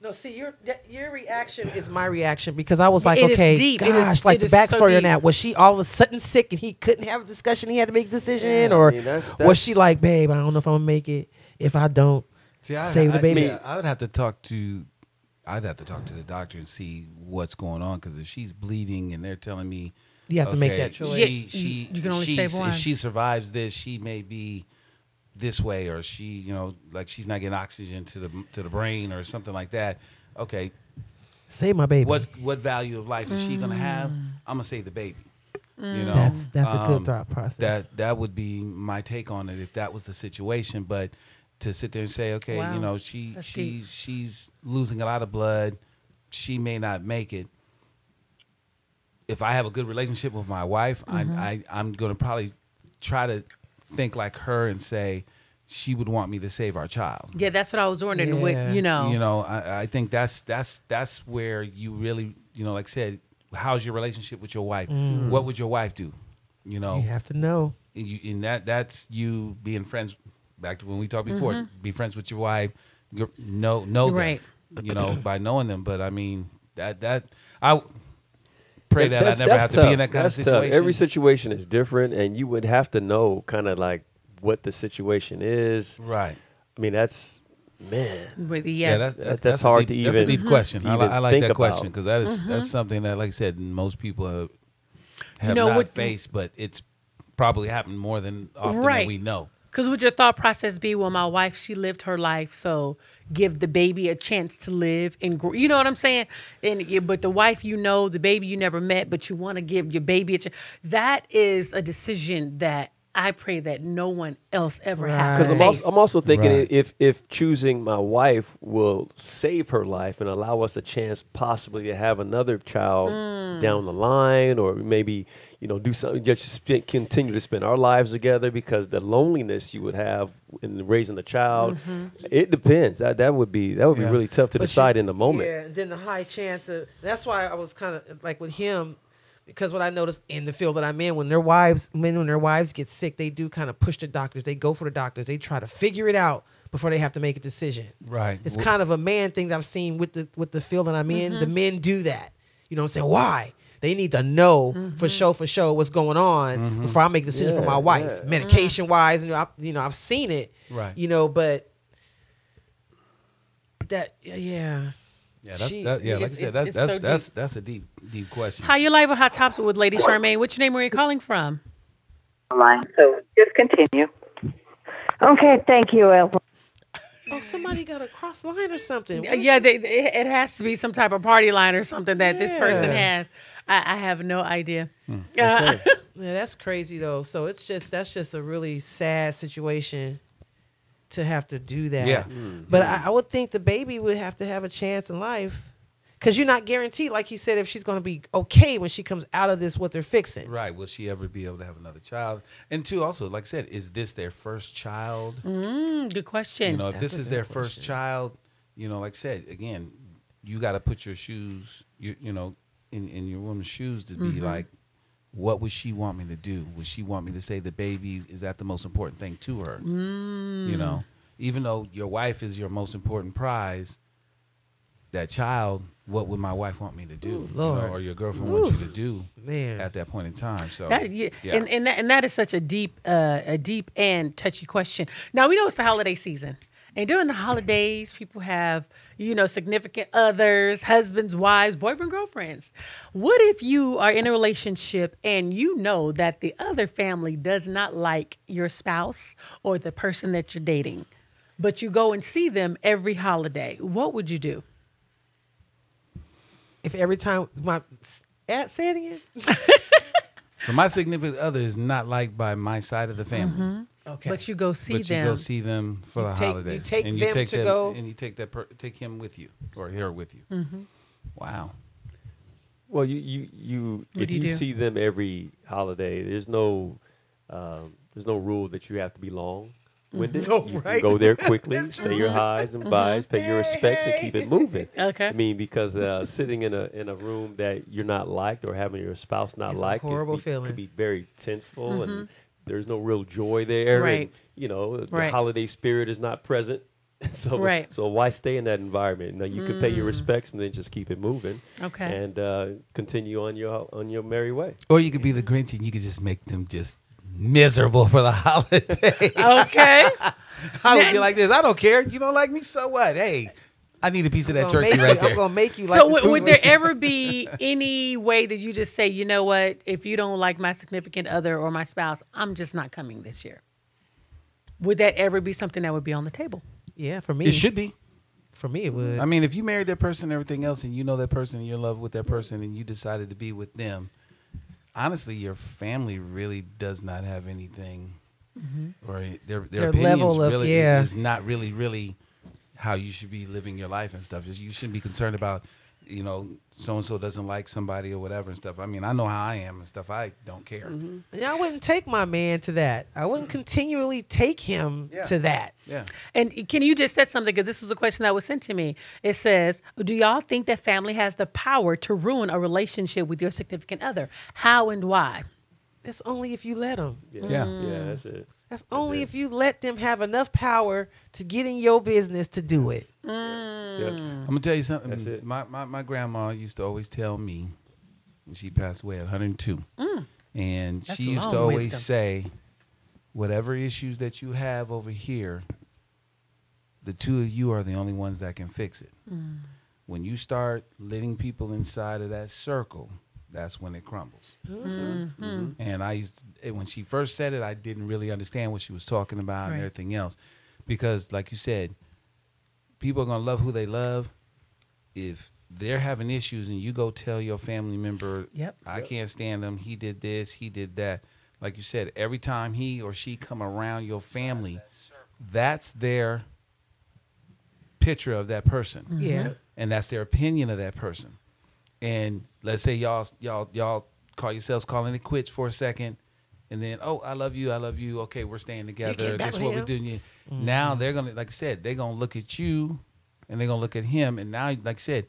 [SPEAKER 4] No, see, your reaction is my reaction because I was like,
[SPEAKER 1] It is
[SPEAKER 4] okay,
[SPEAKER 1] deep.
[SPEAKER 4] gosh,
[SPEAKER 1] It
[SPEAKER 4] like
[SPEAKER 1] is
[SPEAKER 4] the
[SPEAKER 1] so
[SPEAKER 4] backstory on
[SPEAKER 1] deep.
[SPEAKER 4] that. Was she all of a sudden sick and he couldn't have a discussion? He had to make a decision,
[SPEAKER 2] I
[SPEAKER 4] or
[SPEAKER 2] mean, that's-
[SPEAKER 4] was she like, babe, I don't know if I'm gonna make it. If I don't,
[SPEAKER 3] See,
[SPEAKER 4] save the baby.
[SPEAKER 3] I would have to talk to. I'd have to talk to the doctor and see what's going on because if she's bleeding and they're telling me
[SPEAKER 4] You have to make that choice.
[SPEAKER 1] You can only save one.
[SPEAKER 3] If she survives this, she may be this way, or she, like she's not getting oxygen to the brain or something like that. Okay,
[SPEAKER 4] Save my baby.
[SPEAKER 3] what value of life is she gonna have? I'm gonna save the baby.
[SPEAKER 4] That's a good thought process.
[SPEAKER 3] That would be my take on it if that was the situation. But to sit there and say, okay,
[SPEAKER 1] Wow. That's deep.
[SPEAKER 3] she's losing a lot of blood, she may not make it. If I have a good relationship with my wife, I'm going to probably try to think like her and say she would want me to save our child.
[SPEAKER 1] Yeah, that's what I was wondering.
[SPEAKER 4] Yeah.
[SPEAKER 1] What, you know,
[SPEAKER 3] I think that's where you really, like I said, how's your relationship with your wife? What would your wife do?
[SPEAKER 4] You have to know.
[SPEAKER 3] And that's you being friends. Back to when we talked before, be friends with your wife. Know them,
[SPEAKER 1] Right.
[SPEAKER 3] by knowing them. But I mean that I pray that I never
[SPEAKER 2] that's
[SPEAKER 3] have to be in that kind of
[SPEAKER 2] That's tough.
[SPEAKER 3] situation.
[SPEAKER 2] Every situation is different, and you would have to know kind of like what the situation is.
[SPEAKER 3] Right.
[SPEAKER 2] I mean, that's man.
[SPEAKER 1] with the,
[SPEAKER 3] Yeah,
[SPEAKER 2] That's
[SPEAKER 3] a
[SPEAKER 2] hard
[SPEAKER 3] deep,
[SPEAKER 2] to
[SPEAKER 3] That's a
[SPEAKER 2] even-
[SPEAKER 3] deep question. I
[SPEAKER 2] even
[SPEAKER 3] like
[SPEAKER 2] think
[SPEAKER 3] that
[SPEAKER 2] about.
[SPEAKER 3] question because that's something that, like I said, most people have
[SPEAKER 1] know,
[SPEAKER 3] not
[SPEAKER 1] what-
[SPEAKER 3] faced, but it's probably happened more than often
[SPEAKER 1] Right.
[SPEAKER 3] than we know.
[SPEAKER 1] Because would your thought process be, well, my wife, she lived her life, so give the baby a chance to live and grow. You know what I'm saying? But the wife, the baby you never met, but you want to give your baby a chance. That is a decision that I pray that no one else ever has
[SPEAKER 2] Because
[SPEAKER 1] to face.
[SPEAKER 2] I'm also thinking
[SPEAKER 3] Right.
[SPEAKER 2] if choosing my wife will save her life and allow us a chance possibly to have another child down the line, or maybe do something, just continue to spend our lives together, because the loneliness you would have in raising the child, it depends. That would be really tough to decide in the moment.
[SPEAKER 4] Yeah, and then the high chance of, that's why I was kind of like with him, because what I noticed in the field that I'm in, when their wives get sick, they do kind of push the doctors. They go for the doctors. They try to figure it out before they have to make a decision.
[SPEAKER 3] Right.
[SPEAKER 4] It's kind of a man thing that I've seen with the field that I'm in. The men do that. You know what I'm saying? Why? They need to know for sure what's going on before I make a decision for my wife, medication wise. I've seen it.
[SPEAKER 3] Right.
[SPEAKER 4] But that yeah.
[SPEAKER 3] Yeah,
[SPEAKER 4] She-
[SPEAKER 3] like I said,
[SPEAKER 1] it's so
[SPEAKER 3] that's a deep question.
[SPEAKER 1] How you live with Hot Topics with Lady Charmaine? What's your name? Where are you calling from?
[SPEAKER 7] Line. So just continue. Okay, thank you, Elva.
[SPEAKER 4] Oh, somebody got a cross line or something.
[SPEAKER 1] Yeah, it has to be some type of party line or something that this person has. I have no idea.
[SPEAKER 4] Yeah, that's crazy though. So that's just a really sad situation to have to do that.
[SPEAKER 3] Yeah.
[SPEAKER 4] But I would think the baby would have to have a chance in life, because you're not guaranteed, like he said, if she's going to be okay when she comes out of this, what they're fixing.
[SPEAKER 3] Right. Will she ever be able to have another child? And two, also, like I said, is this their first child?
[SPEAKER 1] Good question.
[SPEAKER 3] If this is their first child, like I said, again, you got to put your shoes, in your woman's shoes to be like, what would she want me to do? Would she want me to say the baby, is that the most important thing to her? Even though your wife is your most important prize, that child, what would my wife want me to do?
[SPEAKER 4] Ooh, Lord.
[SPEAKER 3] Or your girlfriend wants you to do
[SPEAKER 4] Man.
[SPEAKER 3] at that point in time. So
[SPEAKER 1] Yeah. And that is such a deep and touchy question. Now we know it's the holiday season, and during the holidays, people have significant others, husbands, wives, boyfriend, girlfriends. What if you are in a relationship and you know that the other family does not like your spouse or the person that you're dating, but you go and see them every holiday? What would you do?
[SPEAKER 4] If every time say it again.
[SPEAKER 3] So my significant other is not liked by my side of the family.
[SPEAKER 4] Okay.
[SPEAKER 1] But you go see
[SPEAKER 3] But
[SPEAKER 1] them.
[SPEAKER 3] you go see them for the
[SPEAKER 4] You
[SPEAKER 3] holidays.
[SPEAKER 4] take
[SPEAKER 3] and
[SPEAKER 4] them to go-
[SPEAKER 3] and you take take him with you or her with you. Wow.
[SPEAKER 2] Well, you
[SPEAKER 1] What
[SPEAKER 2] if
[SPEAKER 1] do you
[SPEAKER 2] you
[SPEAKER 1] do?
[SPEAKER 2] see them every holiday, there's no rule that you have to be long-winded.
[SPEAKER 4] No,
[SPEAKER 2] You
[SPEAKER 4] right.
[SPEAKER 2] can go there quickly, say your highs and byes, pay your respects, and keep it moving.
[SPEAKER 1] Okay.
[SPEAKER 2] I mean, because sitting in a room that you're not liked or having your spouse not
[SPEAKER 4] It's a
[SPEAKER 2] liked
[SPEAKER 4] horrible
[SPEAKER 2] could
[SPEAKER 4] feeling.
[SPEAKER 2] be very tenseful, and there's no real joy there.
[SPEAKER 1] Right.
[SPEAKER 2] And, the
[SPEAKER 1] Right.
[SPEAKER 2] holiday spirit is not present. So,
[SPEAKER 1] Right.
[SPEAKER 2] so why stay in that environment? Now you can pay your respects and then just keep it moving.
[SPEAKER 1] Okay.
[SPEAKER 2] And continue on your merry way.
[SPEAKER 3] Or you could be the Grinch and you could just make them just miserable for the holiday.
[SPEAKER 1] Okay.
[SPEAKER 3] I would be like this. I don't care. You don't like me, so what? Hey, I need a piece of that turkey right there.
[SPEAKER 4] I'm gonna make you like.
[SPEAKER 1] So
[SPEAKER 4] this
[SPEAKER 1] would there
[SPEAKER 4] situation.
[SPEAKER 1] ever be any way that you just say, you know what, if you don't like my significant other or my spouse, I'm just not coming this year? Would that ever be something that would be on the table?
[SPEAKER 4] Yeah, for me,
[SPEAKER 3] It should be.
[SPEAKER 4] For me, it would.
[SPEAKER 3] I mean, if you married that person and everything else, and you know that person and you're in love with that person, and you decided to be with them, honestly, your family really does not have anything, or their opinions
[SPEAKER 4] level of-
[SPEAKER 3] really
[SPEAKER 4] yeah.
[SPEAKER 3] is not really how you should be living your life and stuff. You shouldn't be concerned about you know, so and so doesn't like somebody or whatever and stuff. I mean, I know how I am and stuff. I don't care.
[SPEAKER 4] Yeah, I wouldn't take my man to that. I wouldn't continually take him to that.
[SPEAKER 3] Yeah.
[SPEAKER 1] And can you just said something, because this was a question that was sent to me. It says, do y'all think that family has the power to ruin a relationship with your significant other? How and why?
[SPEAKER 4] That's only if you let them.
[SPEAKER 3] Yeah.
[SPEAKER 2] Yeah, that's it.
[SPEAKER 4] That's only if you let them have enough power to get in your business to do it.
[SPEAKER 2] Yeah.
[SPEAKER 3] I'm gonna tell you something.
[SPEAKER 2] That's it.
[SPEAKER 3] My grandma used to always tell me, and she passed away at 102, and
[SPEAKER 1] That's
[SPEAKER 3] she used to
[SPEAKER 1] long
[SPEAKER 3] always
[SPEAKER 1] wisdom.
[SPEAKER 3] say, whatever issues that you have over here, the two of you are the only ones that can fix it. When you start letting people inside of that circle, that's when it crumbles. And I used to, when she first said it, I didn't really understand what she was talking about and
[SPEAKER 1] Right.
[SPEAKER 3] everything else, because like you said, people are gonna love who they love. If they're having issues and you go tell your family member,
[SPEAKER 1] Yep.
[SPEAKER 3] I can't stand him, he did this, he did that. Like you said, every time he or she come around your family, that's their picture of that person.
[SPEAKER 4] Yeah.
[SPEAKER 3] And that's their opinion of that person. And let's say y'all call yourselves calling it quits for a second, and then, oh, I love you. Okay, we're staying together.
[SPEAKER 4] get back
[SPEAKER 3] This is
[SPEAKER 4] with
[SPEAKER 3] what we're
[SPEAKER 4] him.
[SPEAKER 3] doing. Now they're gonna, like I said, they're gonna look at you, and they're gonna look at him, and now, like I said,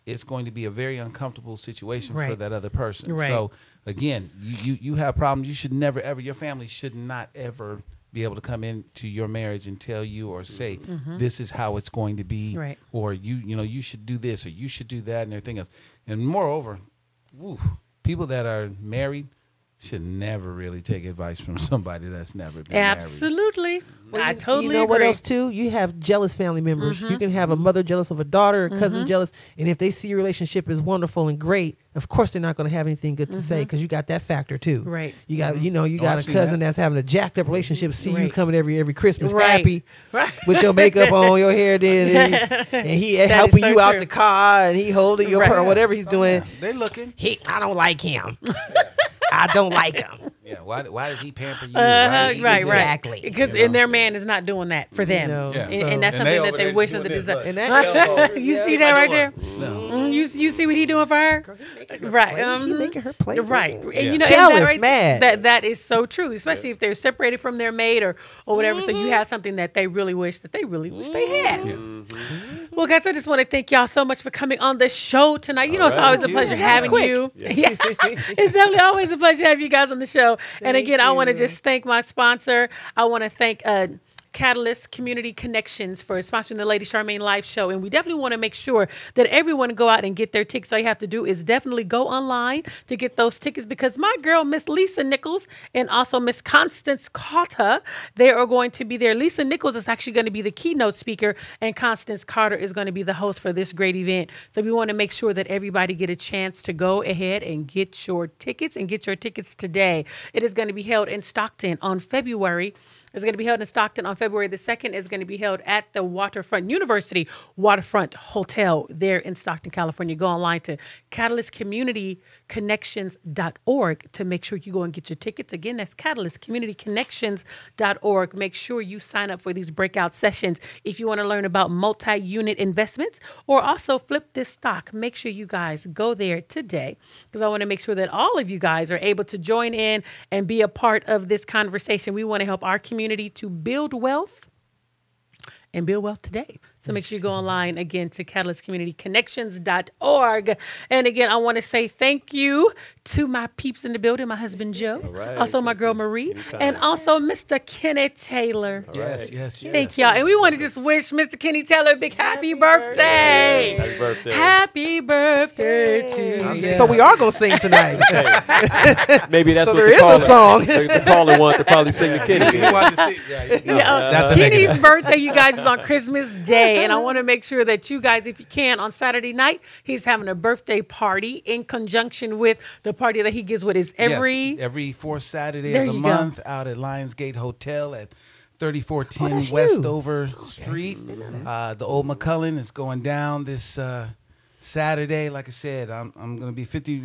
[SPEAKER 3] it's going to be a very uncomfortable situation for
[SPEAKER 1] Right.
[SPEAKER 3] that other person.
[SPEAKER 1] Right.
[SPEAKER 3] So again, you have problems. You should never ever. Your family should not ever be able to come into your marriage and tell you or say this is how it's going to be,
[SPEAKER 1] Right.
[SPEAKER 3] or you should do this or you should do that and everything else. And moreover, people that are married should never really take advice from somebody that's never been married.
[SPEAKER 1] Absolutely. I totally
[SPEAKER 4] You know
[SPEAKER 1] agree.
[SPEAKER 4] what else too? You have jealous family members. You can have a mother jealous of a daughter, a cousin jealous, and if they see your relationship is wonderful and great, of course they're not going to have anything good to say because you got that factor too.
[SPEAKER 1] Right.
[SPEAKER 4] You got you got
[SPEAKER 3] I've
[SPEAKER 4] a
[SPEAKER 3] seen
[SPEAKER 4] cousin
[SPEAKER 3] that.
[SPEAKER 4] that's having a jacked up relationship, see you
[SPEAKER 1] Right.
[SPEAKER 4] coming every Christmas
[SPEAKER 1] Right.
[SPEAKER 4] happy
[SPEAKER 1] Right.
[SPEAKER 4] with your makeup on, your hair did, and he
[SPEAKER 1] That is
[SPEAKER 4] helping
[SPEAKER 1] so
[SPEAKER 4] you out
[SPEAKER 1] true.
[SPEAKER 4] the car, and he holding your
[SPEAKER 1] Right.
[SPEAKER 4] purse, whatever he's doing.
[SPEAKER 3] They looking.
[SPEAKER 4] I don't like him. I don't like him.
[SPEAKER 3] Yeah. Why does he pamper you? Why does he
[SPEAKER 1] Right,
[SPEAKER 3] do
[SPEAKER 1] right.
[SPEAKER 3] that?
[SPEAKER 4] Exactly.
[SPEAKER 1] Because
[SPEAKER 3] You know?
[SPEAKER 1] and their man is not doing that for them,
[SPEAKER 4] No.
[SPEAKER 3] Yeah.
[SPEAKER 1] and that's
[SPEAKER 3] And they
[SPEAKER 1] something
[SPEAKER 3] over
[SPEAKER 1] that they
[SPEAKER 3] there
[SPEAKER 1] wish
[SPEAKER 3] doing
[SPEAKER 1] them to
[SPEAKER 3] this,
[SPEAKER 1] deserve.
[SPEAKER 3] look.
[SPEAKER 4] And that,
[SPEAKER 1] You see that right there?
[SPEAKER 3] No.
[SPEAKER 1] You see what he doing for her? Right.
[SPEAKER 4] he making her play.
[SPEAKER 1] Right. And
[SPEAKER 3] Yeah.
[SPEAKER 1] you know,
[SPEAKER 4] Jealous,
[SPEAKER 1] and that, right,
[SPEAKER 4] mad.
[SPEAKER 1] that is so true, especially if they're separated from their mate or whatever. So you have something that they really wish they had. Well, guys, I just want to thank y'all so much for coming on the show tonight. You know, it's
[SPEAKER 2] right.
[SPEAKER 1] always a
[SPEAKER 3] Thank you.
[SPEAKER 1] pleasure
[SPEAKER 3] That was
[SPEAKER 1] having
[SPEAKER 4] quick.
[SPEAKER 1] you. Yeah. It's definitely always a pleasure having you guys on the show. And again, I want to just thank my sponsor. I want to thank Catalyst Community Connections for sponsoring the Lady Charmaine Live show. And we definitely want to make sure that everyone go out and get their tickets. All you have to do is definitely go online to get those tickets, because my girl, Miss Lisa Nichols, and also Miss Constance Carter, they are going to be there. Lisa Nichols is actually going to be the keynote speaker, and Constance Carter is going to be the host for this great event. So we want to make sure that everybody get a chance to go ahead and get your tickets, and get your tickets today. It is going to be held in Stockton on February. It's going to be held in Stockton on February the 2nd. It's going to be held at the University Waterfront Hotel there in Stockton, California. Go online to catalystcommunityconnections.org to make sure you go and get your tickets. Again, that's catalystcommunityconnections.org. Make sure you sign up for these breakout sessions if you want to learn about multi-unit investments or also flip this stock. Make sure you guys go there today, because I want to make sure that all of you guys are able to join in and be a part of this conversation. We want to help our community to build wealth and build wealth today. So make sure you go online again to catalystcommunityconnections.org. And again, I want to say thank you to my peeps in the building, my husband Joe,
[SPEAKER 2] right.
[SPEAKER 1] also my girl Marie,
[SPEAKER 2] Anytime.
[SPEAKER 1] and also Mr. Kenneth Taylor.
[SPEAKER 3] Yes.
[SPEAKER 1] Thank y'all. And we want to just wish Mr. Kenny Taylor a big happy birthday.
[SPEAKER 2] Happy birthday.
[SPEAKER 1] Happy birthday to you.
[SPEAKER 4] So we are gonna sing tonight.
[SPEAKER 2] Maybe that's
[SPEAKER 4] So
[SPEAKER 2] what
[SPEAKER 4] there
[SPEAKER 2] the
[SPEAKER 4] is a
[SPEAKER 2] caller,
[SPEAKER 4] song.
[SPEAKER 2] The caller wanted to probably sing the kitty.
[SPEAKER 3] You wanted to see, that's a
[SPEAKER 1] Kenny's
[SPEAKER 3] negative.
[SPEAKER 1] birthday, you guys, is on Christmas Day. And I want to make sure that you guys, if you can, on Saturday night, he's having a birthday party in conjunction with the party that he gives with his
[SPEAKER 3] every fourth Saturday
[SPEAKER 1] There
[SPEAKER 3] of the
[SPEAKER 1] you go.
[SPEAKER 3] month out at Lionsgate Hotel at 3410
[SPEAKER 4] that's you.
[SPEAKER 3] Westover Street. The old McCullen is going down this Saturday. Like I said, I'm going to be 50.
[SPEAKER 4] He's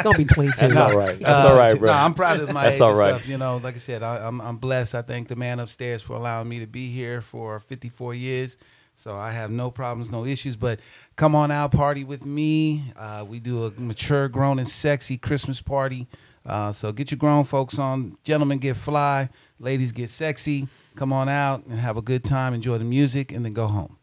[SPEAKER 4] gonna be 22.
[SPEAKER 2] That's all right. That's all right, bro.
[SPEAKER 3] No, I'm proud of my
[SPEAKER 2] That's
[SPEAKER 3] age
[SPEAKER 2] all
[SPEAKER 3] and
[SPEAKER 2] right.
[SPEAKER 3] stuff. You know, like I said, I'm blessed. I thank the man upstairs for allowing me to be here for 54 years. So I have no problems, no issues. But come on out, party with me. We do a mature, grown, and sexy Christmas party. So get your grown folks on. Gentlemen get fly. Ladies get sexy. Come on out and have a good time. Enjoy the music, and then go home.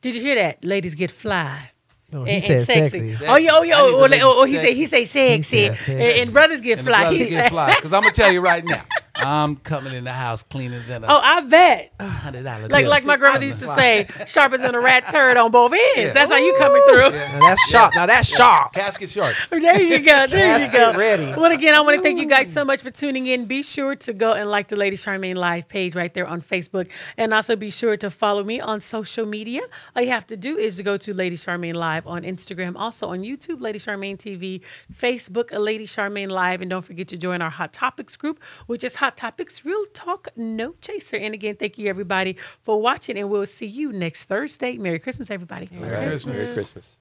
[SPEAKER 1] Did you hear that? Ladies get fly.
[SPEAKER 4] No, he said sexy.
[SPEAKER 1] Oh, yeah,
[SPEAKER 3] I need the ladies
[SPEAKER 1] he
[SPEAKER 3] sexy.
[SPEAKER 1] say sexy.
[SPEAKER 4] sexy.
[SPEAKER 1] And brothers get
[SPEAKER 3] And
[SPEAKER 1] fly.
[SPEAKER 3] the brothers
[SPEAKER 1] He
[SPEAKER 3] get
[SPEAKER 1] said-
[SPEAKER 3] fly. Because I'm going to tell you right now, I'm coming in the house cleaner than
[SPEAKER 1] Oh, I bet.
[SPEAKER 3] $100
[SPEAKER 1] Like my grandmother used to say, sharper than a rat turd on both ends.
[SPEAKER 3] Yeah.
[SPEAKER 1] That's how you coming through.
[SPEAKER 4] Now that's sharp. Now that's sharp.
[SPEAKER 3] Casket sharp.
[SPEAKER 1] There you go. There you go.
[SPEAKER 4] Casket ready.
[SPEAKER 1] Well, again, I want to thank you guys so much for tuning in. Be sure to go and like the Lady Charmaine Live page right there on Facebook. And also be sure to follow me on social media. All you have to do is to go to Lady Charmaine Live on Instagram, also on YouTube, Lady Charmaine TV, Facebook, Lady Charmaine Live. And don't forget to join our Hot Topics group, which is Hot Topics Real Talk No Chaser. And again, thank you everybody for watching, and we'll see you next Thursday. Merry Christmas, everybody.
[SPEAKER 3] Merry Christmas.
[SPEAKER 2] Merry Christmas.